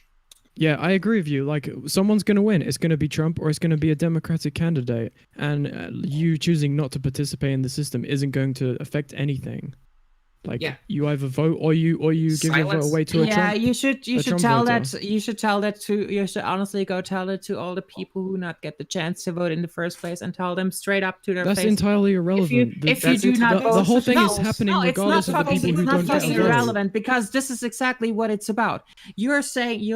Yeah, I agree with you. Like, someone's going to win. It's going to be Trump or it's going to be a Democratic candidate. And you choosing not to participate in the system isn't going to affect anything. Like, you either vote or you give your vote away to a Trump. Yeah, you should tell voter. that. You should tell that to. You should honestly go tell it to all the people who not get the chance to vote in the first place, and tell them straight up to their face. That's entirely irrelevant. If you do not vote, the whole thing is happening regardless of the people who don't get It's not irrelevant, because this is exactly what it's about. You're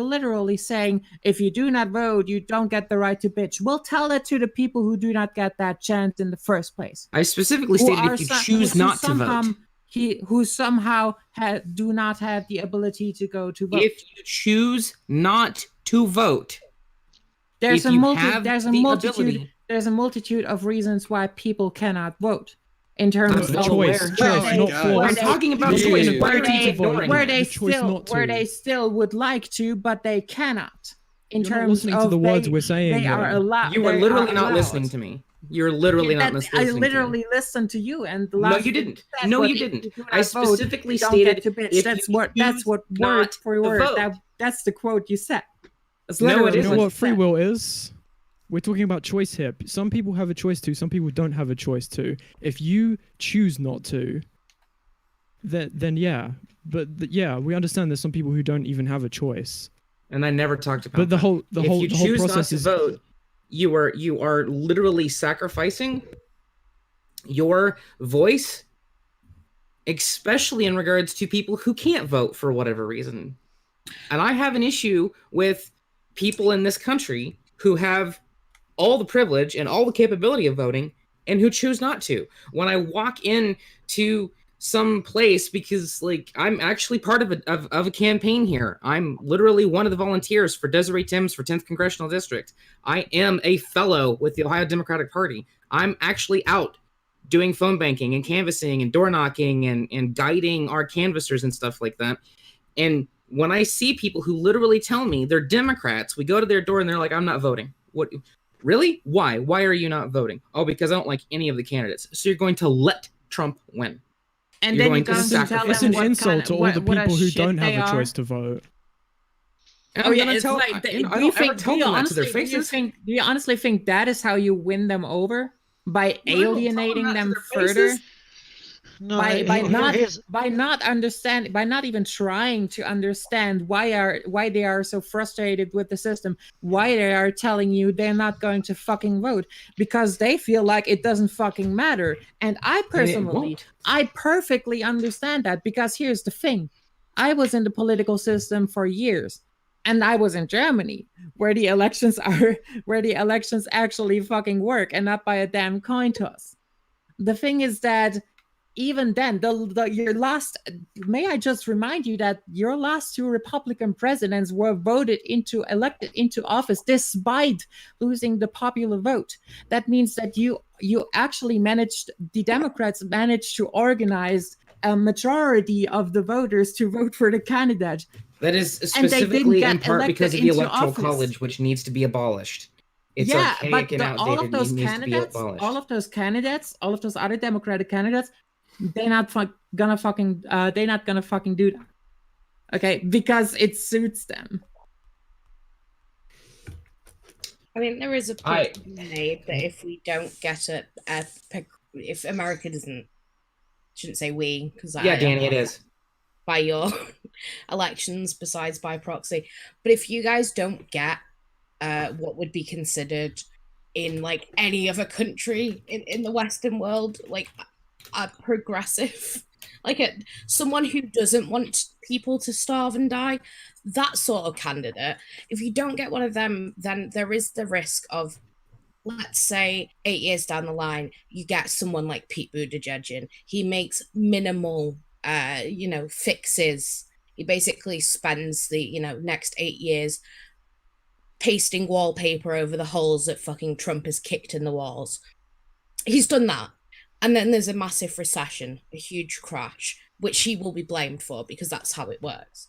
literally saying, if you do not vote, you don't get the right to bitch. We'll tell it to the people who do not get that chance in the first place. I specifically stated if you choose not to vote. Who somehow do not have the ability to go to vote. If you choose not to vote, there's a multitude of reasons why people cannot vote. In terms of choice, I'm talking about choice. Where they still would like to, but they cannot. You're not listening to the words we're saying. They are allowed. You are literally not listening to me. You're literally not listening. I literally listened to you, and no, you didn't. No, you didn't. I specifically stated that's what word for word. That's the quote you said. No, you know what free will is? We're talking about choice here. Some people have a choice to. Some people don't have a choice to. If you choose not to, then yeah. But yeah, we understand there's some people who don't even have a choice. And I never talked about. But the whole process is. Vote, you are literally sacrificing your voice, especially in regards to people who can't vote for whatever reason. And I have an issue with people in this country who have all the privilege and all the capability of voting and who choose not to. When I walk into some place, because like I'm actually part of a campaign here. I'm literally one of the volunteers for Desiree Timms for 10th Congressional District. I am a fellow with the Ohio Democratic Party. I'm actually out doing phone banking and canvassing and door knocking and guiding our canvassers and stuff like that. And when I see people who literally tell me they're Democrats, we go to their door and they're like, I'm not voting. What? Really? Why? Why are you not voting? Oh, because I don't like any of the candidates. So you're going to let Trump win. And then you go and tell them it's an insult to all the people who don't have a choice to vote. And Oh I'm yeah, gonna it's tell. like, I do don't you ever think? tell Do you them that to their honestly? faces. Do you honestly think that is how you win them over by No, I don't tell them alienating that to them their further? faces. No, By here's not understand, by not even trying to understand why they are so frustrated with the system, why they are telling you they're not going to fucking vote, because they feel like it doesn't fucking matter. And I personally, I perfectly understand that, because here's the thing: I was in the political system for years, and I was in Germany, where the elections actually fucking work, and not by a damn coin toss. The thing is that even then, your last, may I just remind you that your last two Republican presidents were elected into office despite losing the popular vote. That means that you actually the Democrats managed to organize a majority of the voters to vote for the candidate. That is And they didn't specifically get in part elected because of the into Electoral office. College, which needs to be abolished. It's Yeah, archaic but and all outdated. of those It needs to be candidates, abolished. all of those other Democratic candidates, they're not gonna fucking do that. Okay, because it suits them. I mean, there is a point to be made that if we don't get if America doesn't, shouldn't say we, because Danny, it is by your elections besides by proxy. But if you guys don't get what would be considered in like any other country in the Western world, like a progressive, like someone who doesn't want people to starve and die, that sort of candidate, if you don't get one of them, then there is the risk of, let's say 8 years down the line, you get someone like Pete Buttigieg in. He makes minimal, fixes. He basically spends the, next 8 years pasting wallpaper over the holes that fucking Trump has kicked in the walls. He's done that. And then there's a massive recession, a huge crash, which he will be blamed for because that's how it works.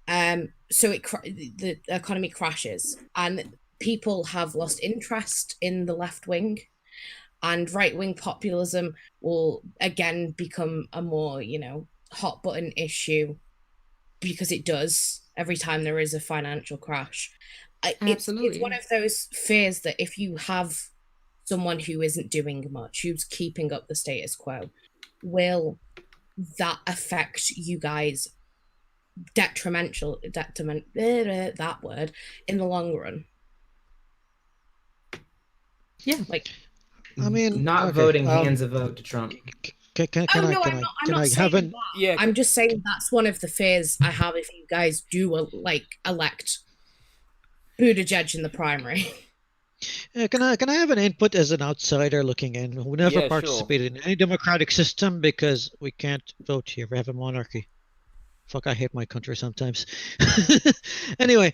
So the economy crashes, and people have lost interest in the left wing, and right wing populism will again become a more, hot button issue, because it does every time there is a financial crash. Absolutely. It's one of those fears that if you have someone who isn't doing much, who's keeping up the status quo, will that affect you guys detriment that word in the long run? Yeah, like, I mean, not voting hands a vote to Trump. I'm just saying that's one of the fears I have if you guys do elect Buttigieg in the primary. Can I have an input as an outsider looking in who never participated in any democratic system, because we can't vote here. We have a monarchy. Fuck, I hate my country sometimes. Anyway,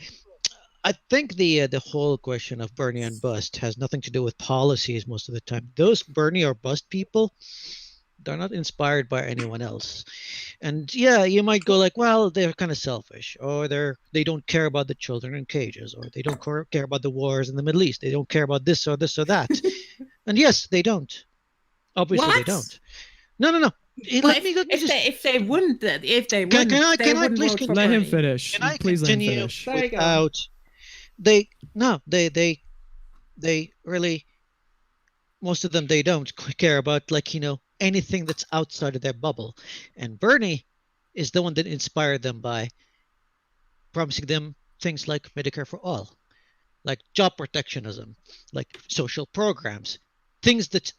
I think the whole question of Bernie and bust has nothing to do with policies most of the time. Those Bernie or bust people, they're not inspired by anyone else. And yeah, you might go like, well, they're kind of selfish, or they don't care about the children in cages, or they don't care about the wars in the Middle East. They don't care about this or that. And yes, they don't. Obviously, they don't. No. If they wouldn't, can I please let him finish? Please let him finish. Without they really, most of them, they don't care about anything that's outside of their bubble. And Bernie is the one that inspired them by promising them things like Medicare for all, like job protectionism, like social programs, things that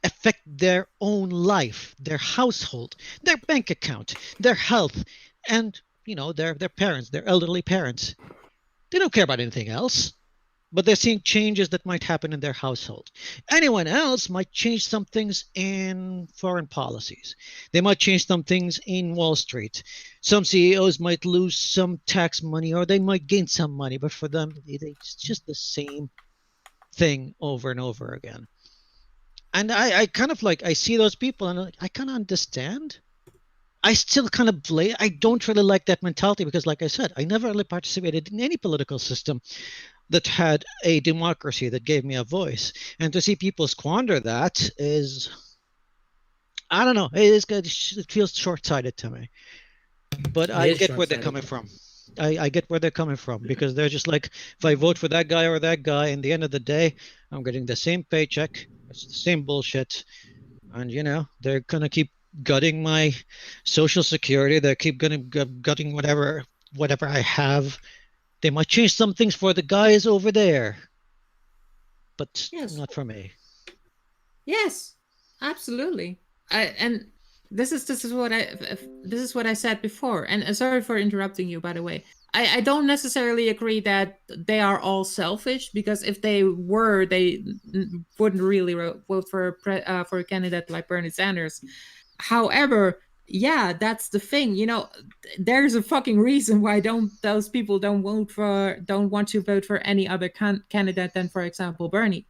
affect their own life, their household, their bank account, their health, and their parents, their elderly parents. They don't care about anything else, but they're seeing changes that might happen in their household. Anyone else might change some things in foreign policies. They might change some things in Wall Street. Some CEOs might lose some tax money, or they might gain some money, but for them, it's just the same thing over and over again. And I kind of I see those people and I kind of understand. I still kind of I don't really like that mentality, because like I said, I never really participated in any political system that had a democracy that gave me a voice. And to see people squander that is, I don't know, it feels short-sighted to me. But I get where they're coming from. I get where they're coming from, because they're just like, if I vote for that guy or that guy, in the end of the day, I'm getting the same paycheck. It's the same bullshit. And, they're going to keep gutting my social security. They keep gutting whatever I have. They might change some things for the guys over there, but Yes. not for me. Yes, absolutely. And this is what I said before. And sorry for interrupting you, by the way. I don't necessarily agree that they are all selfish, because if they were, they wouldn't really vote for a candidate like Bernie Sanders. However, yeah, that's the thing. There's a fucking reason why those people don't want to vote for any other candidate than, for example, Bernie.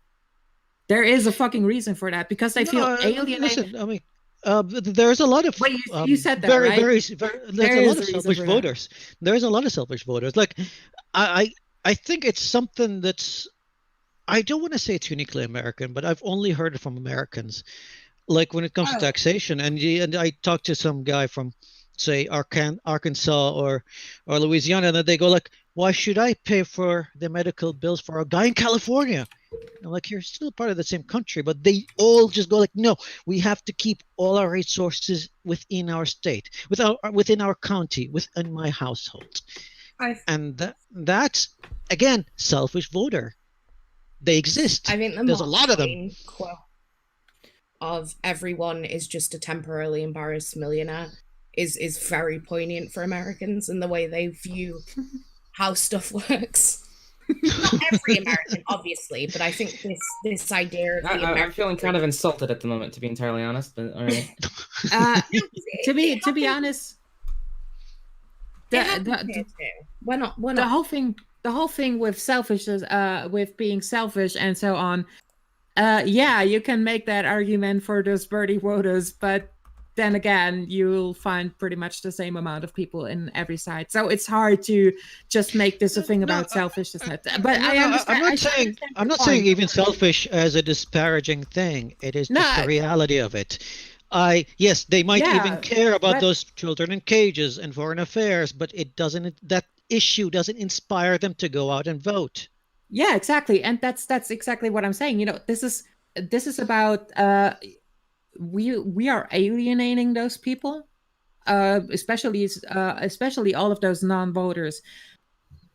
There is a fucking reason for that, because they feel alienated. Listen, I mean, there's a lot of Wait, you said that, very, right? there's There a is lot a of reason selfish for that. voters. There's a lot of selfish voters. Like, I think it's something that's, I don't want to say it's uniquely American, but I've only heard it from Americans. Like when it comes to taxation, and I talked to some guy from, say, Arkansas or Louisiana, and they go like, why should I pay for the medical bills for a guy in California? I'm like, you're still part of the same country, but they all just go like, no, we have to keep all our resources within our state, within our county, within my household. And that's, again, selfish voter. They exist. I think there's a lot of them. Quote of everyone is just a temporarily embarrassed millionaire is very poignant for Americans and the way they view how stuff works. Not every American, obviously, but I think this idea of I'm feeling kind of insulted at the moment, to be entirely honest. But all right. To be honest, we're not the whole thing with selfishness, with being selfish and so on. Yeah, you can make that argument for those Bernie voters, but then again, you'll find pretty much the same amount of people in every side. So it's hard to just make this a thing about selfishness. But I understand. I'm not saying even selfish as a disparaging thing. It is just the reality of it. Yes, they might even care about those children in cages and foreign affairs, but it doesn't. That issue doesn't inspire them to go out and vote. Yeah, exactly, and that's exactly what I'm saying. This is about we are alienating those people, especially all of those non-voters.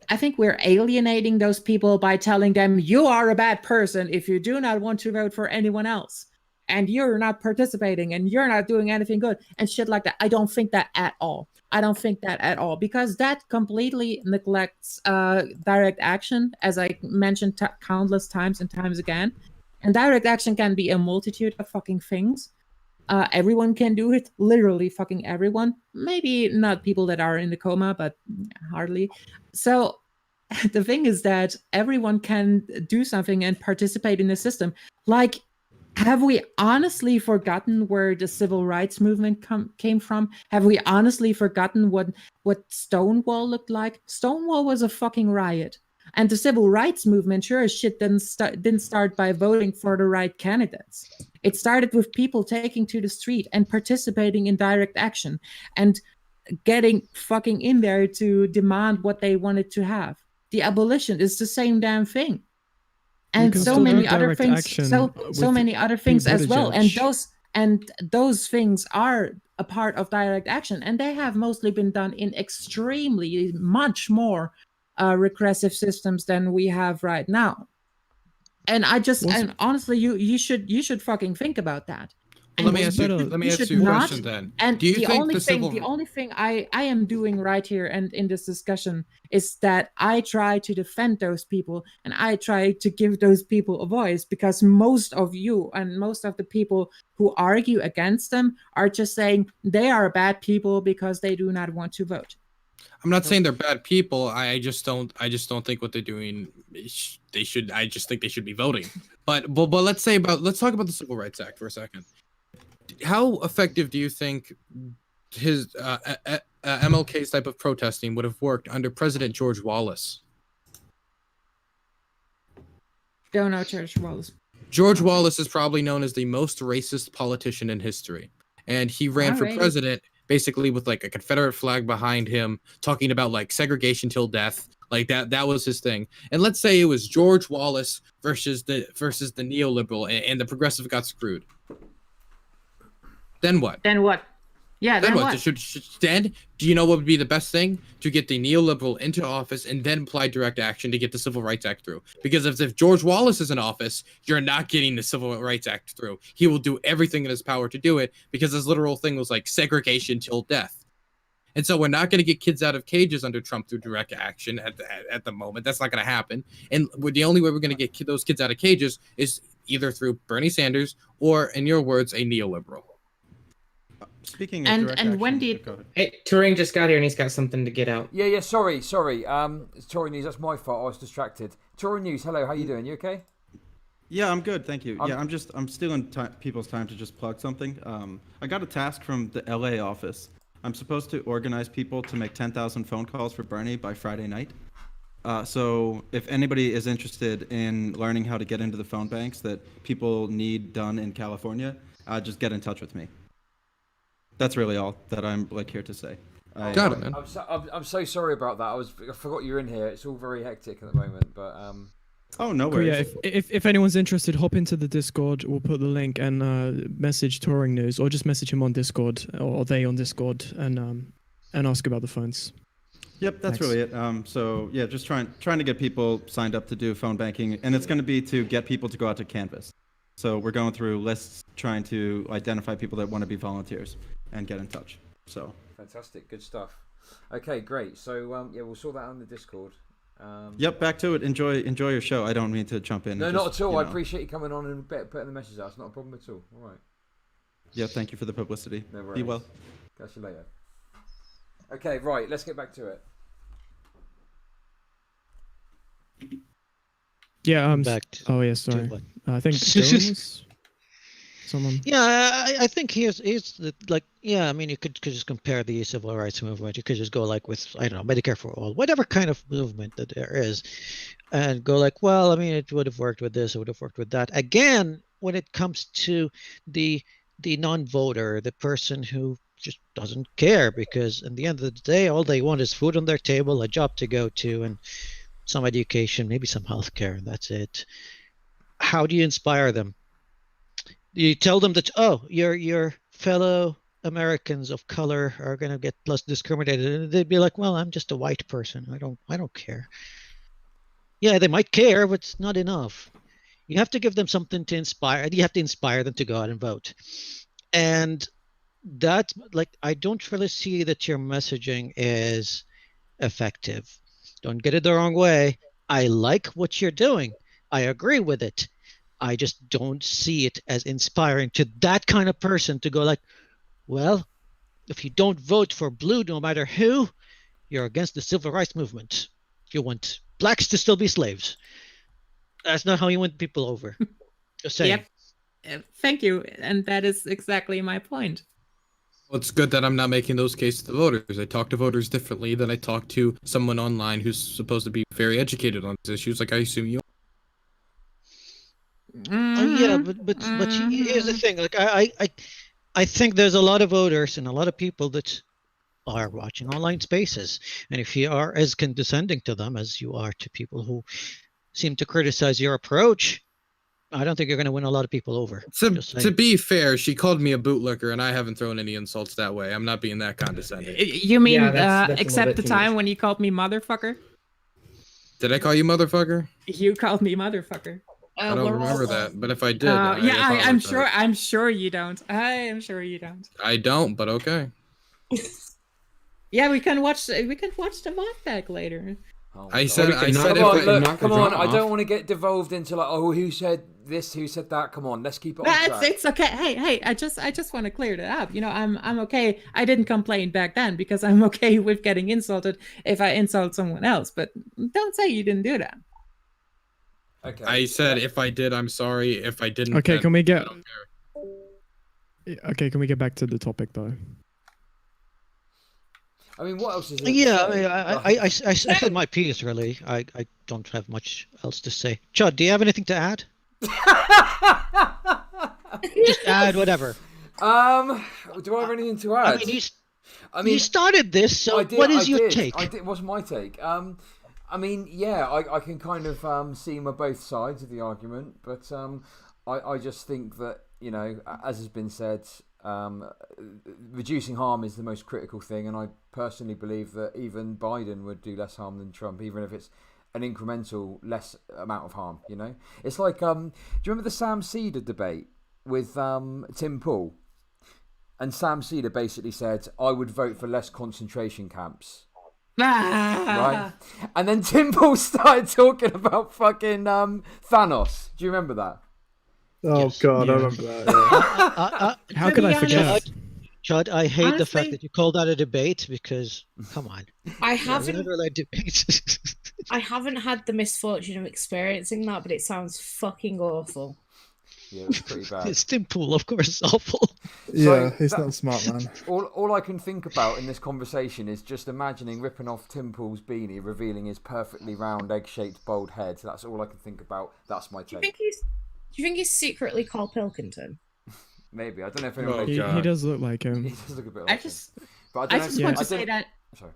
I think we're alienating those people by telling them you are a bad person if you do not want to vote for anyone else, and you're not participating, and you're not doing anything good, and shit like that. I don't think that at all. Because that completely neglects direct action, as I mentioned countless times and times again. And direct action can be a multitude of fucking things. Everyone can do it, literally fucking everyone. Maybe not people that are in the coma, but hardly. So the thing is that everyone can do something and participate in the system. Like, have we honestly forgotten where the civil rights movement came from? Have we honestly forgotten what Stonewall looked like? Stonewall was a fucking riot. And the civil rights movement sure as shit didn't start by voting for the right candidates. It started with people taking to the street and participating in direct action and getting fucking in there to demand what they wanted to have. The abolition is the same damn thing. And so many other things, so many other things as well. And those things are a part of direct action, and they have mostly been done in extremely much more regressive systems than we have right now. And and honestly, you should fucking think about that. Well, let me ask you a question then. And do you think the only thing I am doing right here and in this discussion is that I try to defend those people, and I try to give those people a voice, because most of you and most of the people who argue against them are just saying they are bad people because they do not want to vote. I'm not saying they're bad people. I just don't think what they're doing. They should. I just think they should be voting. But let's talk about the Civil Rights Act for a second. How effective do you think his MLK's type of protesting would have worked under President George Wallace? Don't know George Wallace. George Wallace is probably known as the most racist politician in history, and he ran for president basically with like a Confederate flag behind him, talking about like segregation till death. Like that was his thing. And let's say it was George Wallace versus the neoliberal, and the progressive got screwed. Then what? Then what? Yeah, then what? Then do you know what would be the best thing? To get the neoliberal into office and then apply direct action to get the Civil Rights Act through. Because if George Wallace is in office, you're not getting the Civil Rights Act through. He will do everything in his power to do it, because his literal thing was like segregation till death. And so we're not going to get kids out of cages under Trump through direct action at the moment. That's not going to happen. And the only way we're going to get those kids out of cages is either through Bernie Sanders or, in your words, a neoliberal. Speaking of direct action, when did... Hey, Turing just got here and he's got something to get out. Yeah, sorry. It's Tory News, that's my fault. I was distracted. Tory News, hello, how you doing? You okay? Yeah, I'm good, thank you. I'm stealing people's time to just plug something. I got a task from the LA office. I'm supposed to organize people to make 10,000 phone calls for Bernie by Friday night. So if anybody is interested in learning how to get into the phone banks that people need done in California, just get in touch with me. That's really all that I'm here to say. Got it, man. I'm so sorry about that. I forgot you're in here. It's all very hectic at the moment, but Oh, no Cool, worries. yeah, if anyone's interested, hop into the Discord. We'll put the link and message Touring News, or just message him on Discord, or they on Discord, and ask about the phones. Yep, that's really it. So yeah, just trying to get people signed up to do phone banking, and it's going to be to get people to go out to Canvas. So we're going through lists, trying to identify people that want to be volunteers and get in touch. So fantastic, good stuff. Okay, great. So yeah, we'll sort that out on the Discord. Yep, back to it. Enjoy your show. I don't mean to jump in. No, not at all. I appreciate you coming on and putting the message out. It's not a problem at all. All right. Yeah, thank you for the publicity. No worries. Be well. Catch you later. Okay, right. Let's get back to it. Yeah. Back to, oh yeah, sorry. I think someone. Yeah, I think here's the, like, yeah, I mean, you could just compare the civil rights movement. You could just go like with, I don't know, Medicare for all, whatever kind of movement that there is, and go like, well, I mean, it would have worked with this, it would have worked with that. Again, when it comes to the non-voter, the person who just doesn't care, because at the end of the day, all they want is food on their table, a job to go to, and some education, maybe some healthcare, and that's it. How do you inspire them? You tell them that, oh, your fellow Americans of color are going to get less discriminated, and they'd be like, well, I'm just a white person. I don't care. Yeah, they might care, but it's not enough. You have to give them something to inspire. You have to inspire them to go out and vote. And that, like, I don't really see that your messaging is effective. Don't get it the wrong way. I like what you're doing. I agree with it. I just don't see it as inspiring to that kind of person to go like, well, if you don't vote for blue, no matter who, you're against the civil rights movement. You want blacks to still be slaves. That's not how you win people over. Just saying. Yep. Thank you. And that is exactly my point. Well, it's good that I'm not making those cases to voters. I talk to voters differently than I talk to someone online who's supposed to be very educated on these issues, like I assume you are. Yeah, but here's the thing. Like I think there's a lot of voters and a lot of people that are watching online spaces, and if you are as condescending to them as you are to people who seem to criticize your approach, I don't think you're going to win a lot of people over. To be fair, she called me a bootlicker, and I haven't thrown any insults that way. I'm not being that condescending. You mean that's except the time when you called me motherfucker? Did I call you motherfucker? You called me motherfucker. I don't remember that, but if I did, I'm sure. I'm sure you don't. I am sure you don't. I don't, but okay. Yeah, we can watch the VOD back later. Oh, I said, come on. I don't want to get devolved into like, oh, who said this, who said that. Come on, let's keep it on track. It's okay. Hey, I just want to clear that up. You know, I'm okay. I didn't complain back then because I'm okay with getting insulted if I insult someone else. But don't say you didn't do that. Okay. I said if I did, I'm sorry. If I didn't, okay, can we get? I don't care. Okay, can we get back to the topic though? I mean, what else is there? Yeah, I said my piece, really. I don't have much else to say. Chud, do you have anything to add? Just add whatever. Do I have anything to add? I mean, I mean, you started this, so what is your take? What's my take? I mean, yeah, I can kind of see both sides of the argument, but I just think that, you know, as has been said, reducing harm is the most critical thing, and I personally believe that even Biden would do less harm than Trump, even if it's an incremental less amount of harm. You know, it's like, do you remember the Sam Cedar debate with Tim Pool? And Sam Cedar basically said, I would vote for less concentration camps. Right? And then Tim Pool started talking about fucking Thanos. Do you remember that? Oh, yes. God, Yeah. I remember that. Yeah. How could I forget? Chud, I hate Honestly, the fact that you called that a debate because, come on. I We haven't never like debates. I haven't had the misfortune of experiencing that, but it sounds fucking awful. Yeah, it was pretty bad. It's Tim Pool, of course, it's awful. Yeah, he's not a smart man. All I can think about in this conversation is just imagining ripping off Tim Pool's beanie, revealing his perfectly round, egg-shaped, bald head. That's all I can think about. That's my take. Do you think he's secretly Carl Pilkington? Maybe. I don't know if anyone... He does look like him. He does look a bit like I him. just But I don't know want if- to say that. Sorry.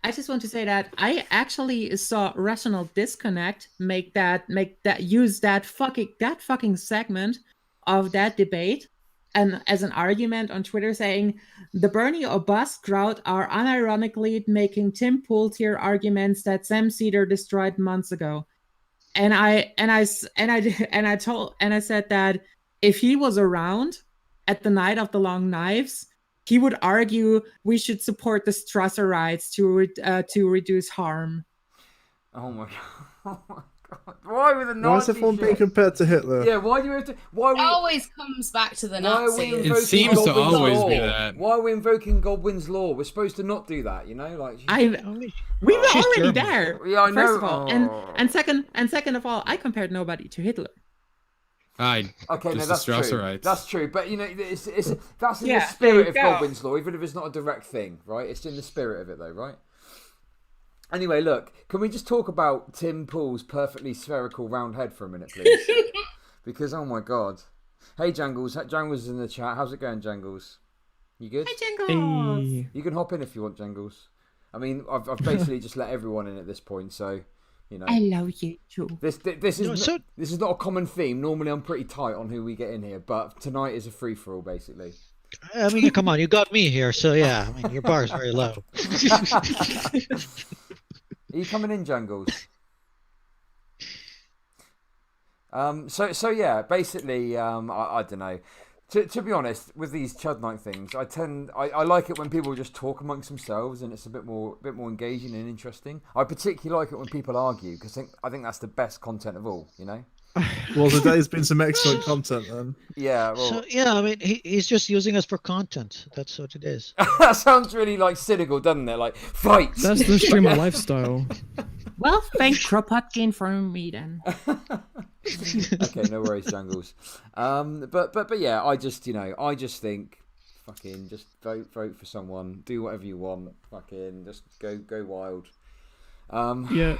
I just want to say that I actually saw Rational Disconnect use that fucking segment of that debate and as an argument on Twitter, saying the Bernie or bust crowd are unironically making Tim Pool tier arguments that Sam Cedar destroyed months ago. And I said that if he was around at the night of the long knives, he would argue we should support the Strasser rights to reduce harm. Oh my god! Why were the Nazis? Why is everyone being compared to Hitler? Yeah, why do you have to? Why It always comes back to the Why are we Nazis. invoking It seems to Godwin's always law? be that. Why are we invoking Godwin's law? We're supposed to not do that, you know. Like We were She's already German. there. Yeah, I know. First of all, Oh. and second of all, I compared nobody to Hitler. Okay, no, just that's the true. Strasserites. That's true, but you know, that's in the Yeah, spirit there of you go. Godwin's law, even if it's not a direct thing, right? It's in the spirit of it, though, right? Anyway, look, can we just talk about Tim Pool's perfectly spherical round head for a minute, please? Because oh my god, hey Jangles, Jangles is in the chat. How's it going, Jangles? You good? Hey, Jangles. Hey. You can hop in if you want, Jangles. I mean, I've basically just let everyone in at this point, so you know. I love you too. This is not a common theme. Normally, I'm pretty tight on who we get in here, but tonight is a free for all, basically. I mean, come on, you got me here, so yeah. I mean, your bar is very low. Are you coming in, Jangles? So yeah, basically, I don't know. To be honest, with these ChudNight things, I like it when people just talk amongst themselves and it's a bit more engaging and interesting. I particularly like it when people argue because I think that's the best content of all, you know. Well, today's been some excellent content, then. Yeah. Well, So yeah, I mean, he's just using us for content. That's what it is. that sounds really like cynical, doesn't it? Like fight. That's the streamer lifestyle. Well, thank Kropotkin for me then. Okay, no worries, Jangles. But yeah, I just think fucking just vote for someone, do whatever you want, fucking just go wild. Yeah,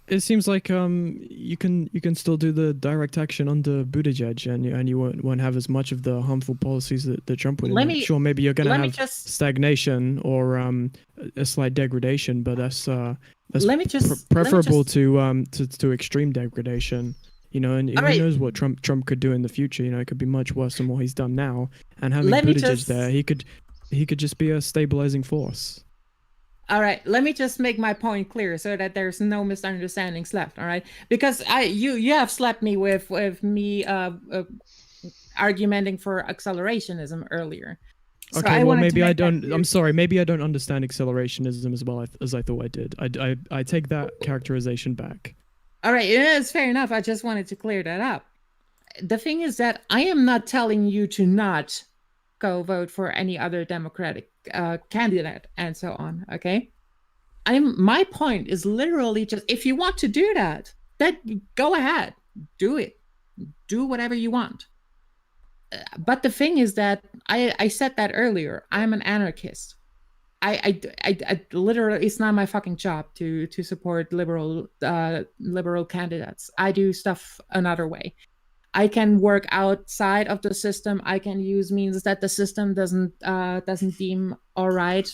it seems like you can still do the direct action under Buttigieg and you won't have as much of the harmful policies that Trump would. Sure, maybe you're gonna have stagnation or a slight degradation, but that's preferable to extreme degradation. You know, and who knows what Trump could do in the future? You know, it could be much worse than what he's done now. And having Buttigieg there, he could just be a stabilizing force. All right, let me just make my point clear so that there's no misunderstandings left. All right, because you have slapped me with me argumenting for accelerationism earlier. So Okay, well maybe I don't. I'm sorry, maybe I don't understand accelerationism as well as I thought I did. I take that characterization back. All right, it's fair enough. I just wanted to clear that up. The thing is that I am not telling you to not go vote for any other Democratic candidate and so on. Okay, my point is literally just if you want to do that, then go ahead, do it, do whatever you want. But the thing is that I said that earlier. I'm an anarchist. I literally, it's not my fucking job to support liberal candidates. I do stuff another way. I can work outside of the system. I can use means that the system doesn't deem all right.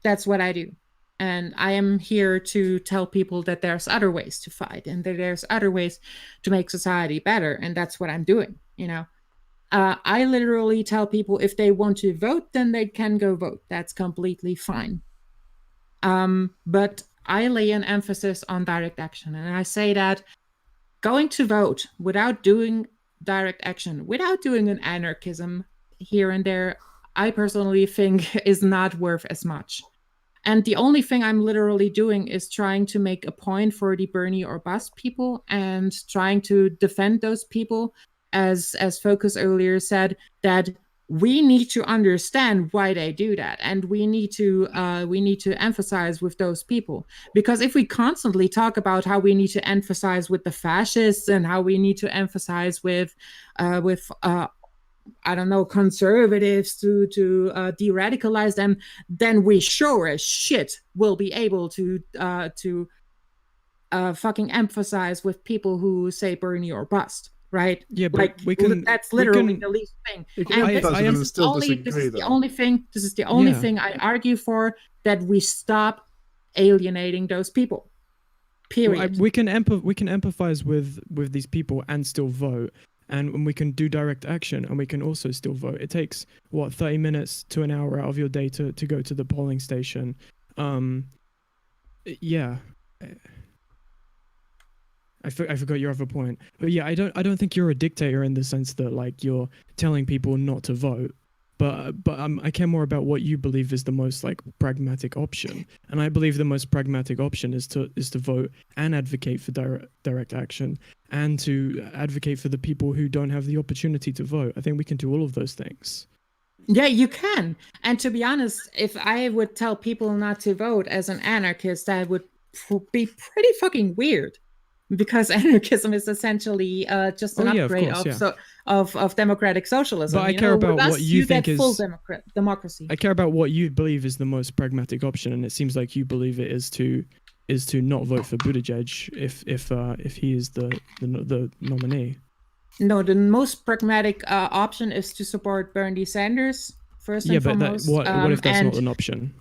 That's what I do. And I am here to tell people that there's other ways to fight and that there's other ways to make society better. And that's what I'm doing, you know. I literally tell people if they want to vote, then they can go vote. That's completely fine. But I lay an emphasis on direct action. And I say that going to vote without doing direct action, without doing an anarchism here and there, I personally think is not worth as much. And the only thing I'm literally doing is trying to make a point for the Bernie or bust people and trying to defend those people, as Focus earlier said, that we need to understand why they do that, and we need to emphasize with those people. Because if we constantly talk about how we need to emphasize with the fascists and how we need to emphasize with I don't know, conservatives to de-radicalize them, then we sure as shit will be able to fucking emphasize with people who say Bernie or bust, right? Yeah, but like, we can. That's literally the least thing. And this is the only thing. This is the only thing I argue for, that we stop alienating those people. Period. Well, we can empathize with these people and still vote. And we can do direct action, and we can also still vote. It takes, 30 minutes to an hour out of your day to go to the polling station. Yeah. I forgot your other point. But yeah, I don't think you're a dictator in the sense that, like, you're telling people not to vote. But I care more about what you believe is the most, like, pragmatic option. And I believe the most pragmatic option is to vote and advocate for direct action, and to advocate for the people who don't have the opportunity to vote. I think we can do all of those things. Yeah, you can. And to be honest, if I would tell people not to vote as an anarchist, that would be pretty fucking weird. Because anarchism is essentially just an upgrade of democratic socialism. But I care about what you think is full democracy. I care about what you believe is the most pragmatic option, and it seems like you believe it is to not vote for Buttigieg if he is the nominee. No, the most pragmatic option is to support Bernie Sanders first and foremost. What if that's not an option?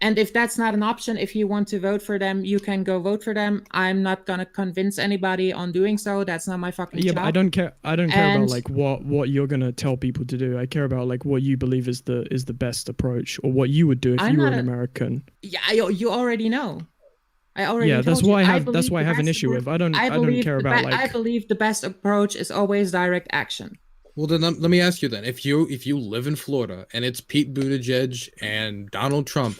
And if that's not an option, if you want to vote for them, you can go vote for them. I'm not gonna convince anybody on doing so. That's not my fucking job. Yeah, but I don't care about like what you're gonna tell people to do. I care about like what you believe is the best approach, or what you would do if you were an American. Yeah, you already know. I already. Yeah, that's why I have an issue with. I don't care about like. I believe the best approach is always direct action. Well, then let me ask you then: if you live in Florida and it's Pete Buttigieg and Donald Trump,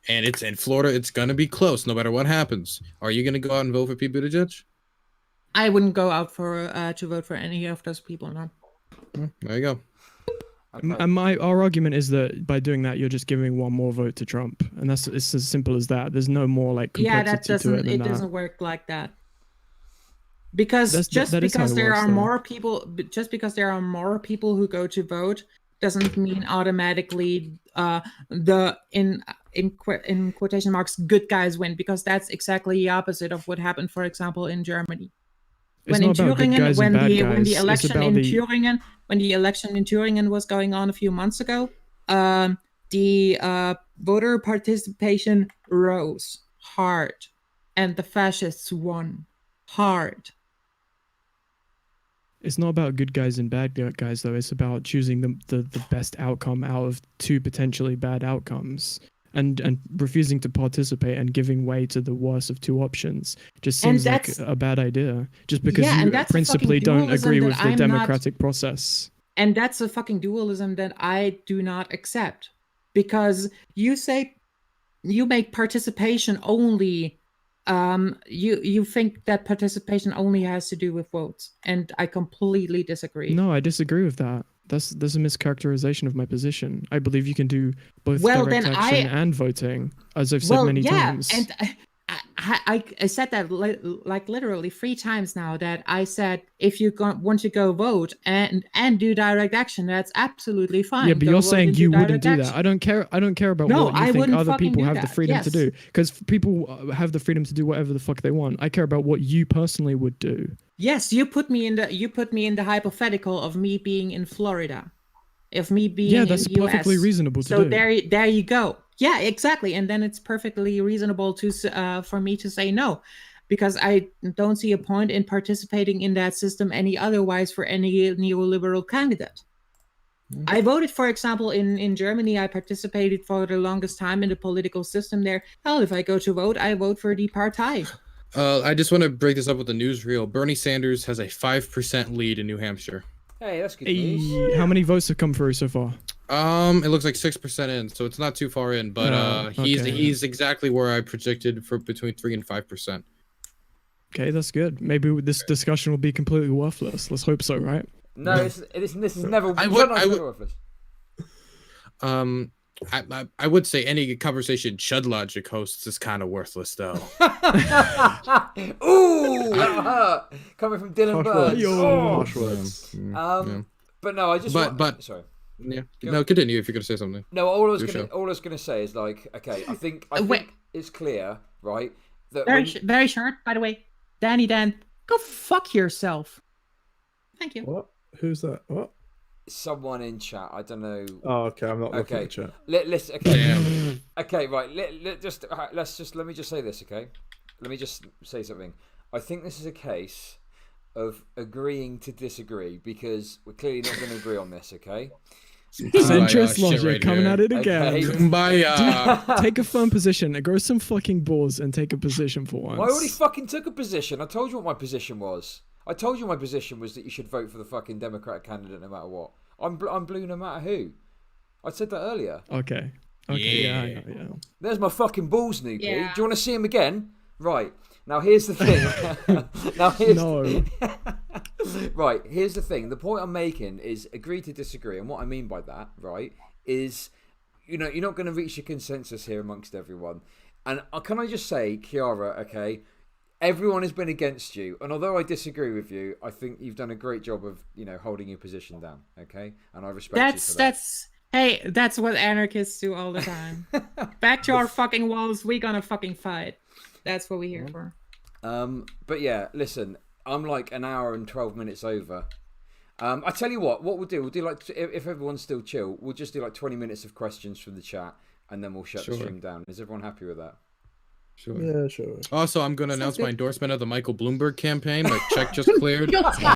and it's in Florida, it's gonna be close no matter what happens. Are you gonna go out and vote for Pete Buttigieg? I wouldn't go out to vote for any of those people. No. There you go. And our argument is that by doing that, you're just giving one more vote to Trump, and it's as simple as that. There's no more like complexity to it than that. Doesn't work like that. Because because there are more people who go to vote doesn't mean automatically in quotation marks good guys win, because that's exactly the opposite of what happened, for example, in Germany. When the election in Thüringen was going on a few months ago, the voter participation rose hard, and the fascists won hard. It's not about good guys and bad guys, though. It's about choosing the best outcome out of two potentially bad outcomes, and refusing to participate and giving way to the worst of two options just seems like a bad idea. Just because you principally don't agree with the democratic process. And that's a fucking dualism that I do not accept, because you say you make participation only. You think that participation only has to do with votes, and I completely disagree. No, I disagree with that. That's a mischaracterization of my position. I believe you can do both direct action and voting, as I've said many times. And I said that like literally 3 times now, that I said if you want to go vote and do direct action, that's absolutely fine. Yeah, but you're saying you wouldn't do that. I don't care about what you think other people have the freedom to do, because people have the freedom to do whatever the fuck they want. I care about what you personally would do. Yes, you put me in the hypothetical of me being in Florida, of me being that's in the US. perfectly reasonable to so do. there you go. Yeah, exactly. And then it's perfectly reasonable for me to say no, because I don't see a point in participating in that system any otherwise for any neoliberal candidate. I voted, for example, in Germany. I participated for the longest time in the political system there. Hell, if I go to vote, I vote for the Partei. I just want to break this up with the newsreel. Bernie Sanders has a 5% lead in New Hampshire. Hey, that's good Hey, news. how many votes have come through so far? It looks like 6% in, so it's not too far in. But he's exactly where I projected for between 3 and 5%. Okay, that's good. Maybe this discussion will be completely worthless. Let's hope so, right? No, this is never. I would. I would say any conversation Chud Logic hosts is kind of worthless, though. Ooh, that hurt. Coming from Dylan Bird. But no, I just. Sorry. Yeah. No, continue if you're gonna say something. No, all I was gonna say is like, okay, I think it's clear, right? That very short, by the way. Danny Dan, go fuck yourself. Thank you. What? Who's that? What? Someone in chat. I don't know. Oh, okay. I'm not looking at chat. Listen. Okay. Okay. Right. Let me just say this. Okay. Let me just say something. I think this is a case of agreeing to disagree because we're clearly not going to agree on this. Okay. Centrist logic coming at it again. Okay. Kumbaya. Take a firm position, grow some fucking balls, and take a position for once. I already fucking took a position. I told you what my position was. I told you my position was that you should vote for the fucking Democratic candidate no matter what. I'm blue no matter who. I said that earlier. Okay. Yeah. There's my fucking balls, Noopy. Yeah. Do you want to see him again? Right. Now here's the thing. Right, here's the thing. The point I'm making is agree to disagree. And what I mean by that, right, is, you're not going to reach a consensus here amongst everyone. And can I just say, Kiara, okay, everyone has been against you. And although I disagree with you, I think you've done a great job of, holding your position down, okay? And I respect you for that. Hey, that's what anarchists do all the time. Back to our fucking walls, we gonna fucking fight. That's what we're here for. But yeah, listen, I'm like an hour and 12 minutes over. I tell you what we'll do like, if everyone's still chill, we'll just do like 20 minutes of questions from the chat, and then we'll shut the stream down. Is everyone happy with that? Sure. Yeah, sure. Also, I'm going to announce my endorsement of the Michael Bloomberg campaign. My check just cleared.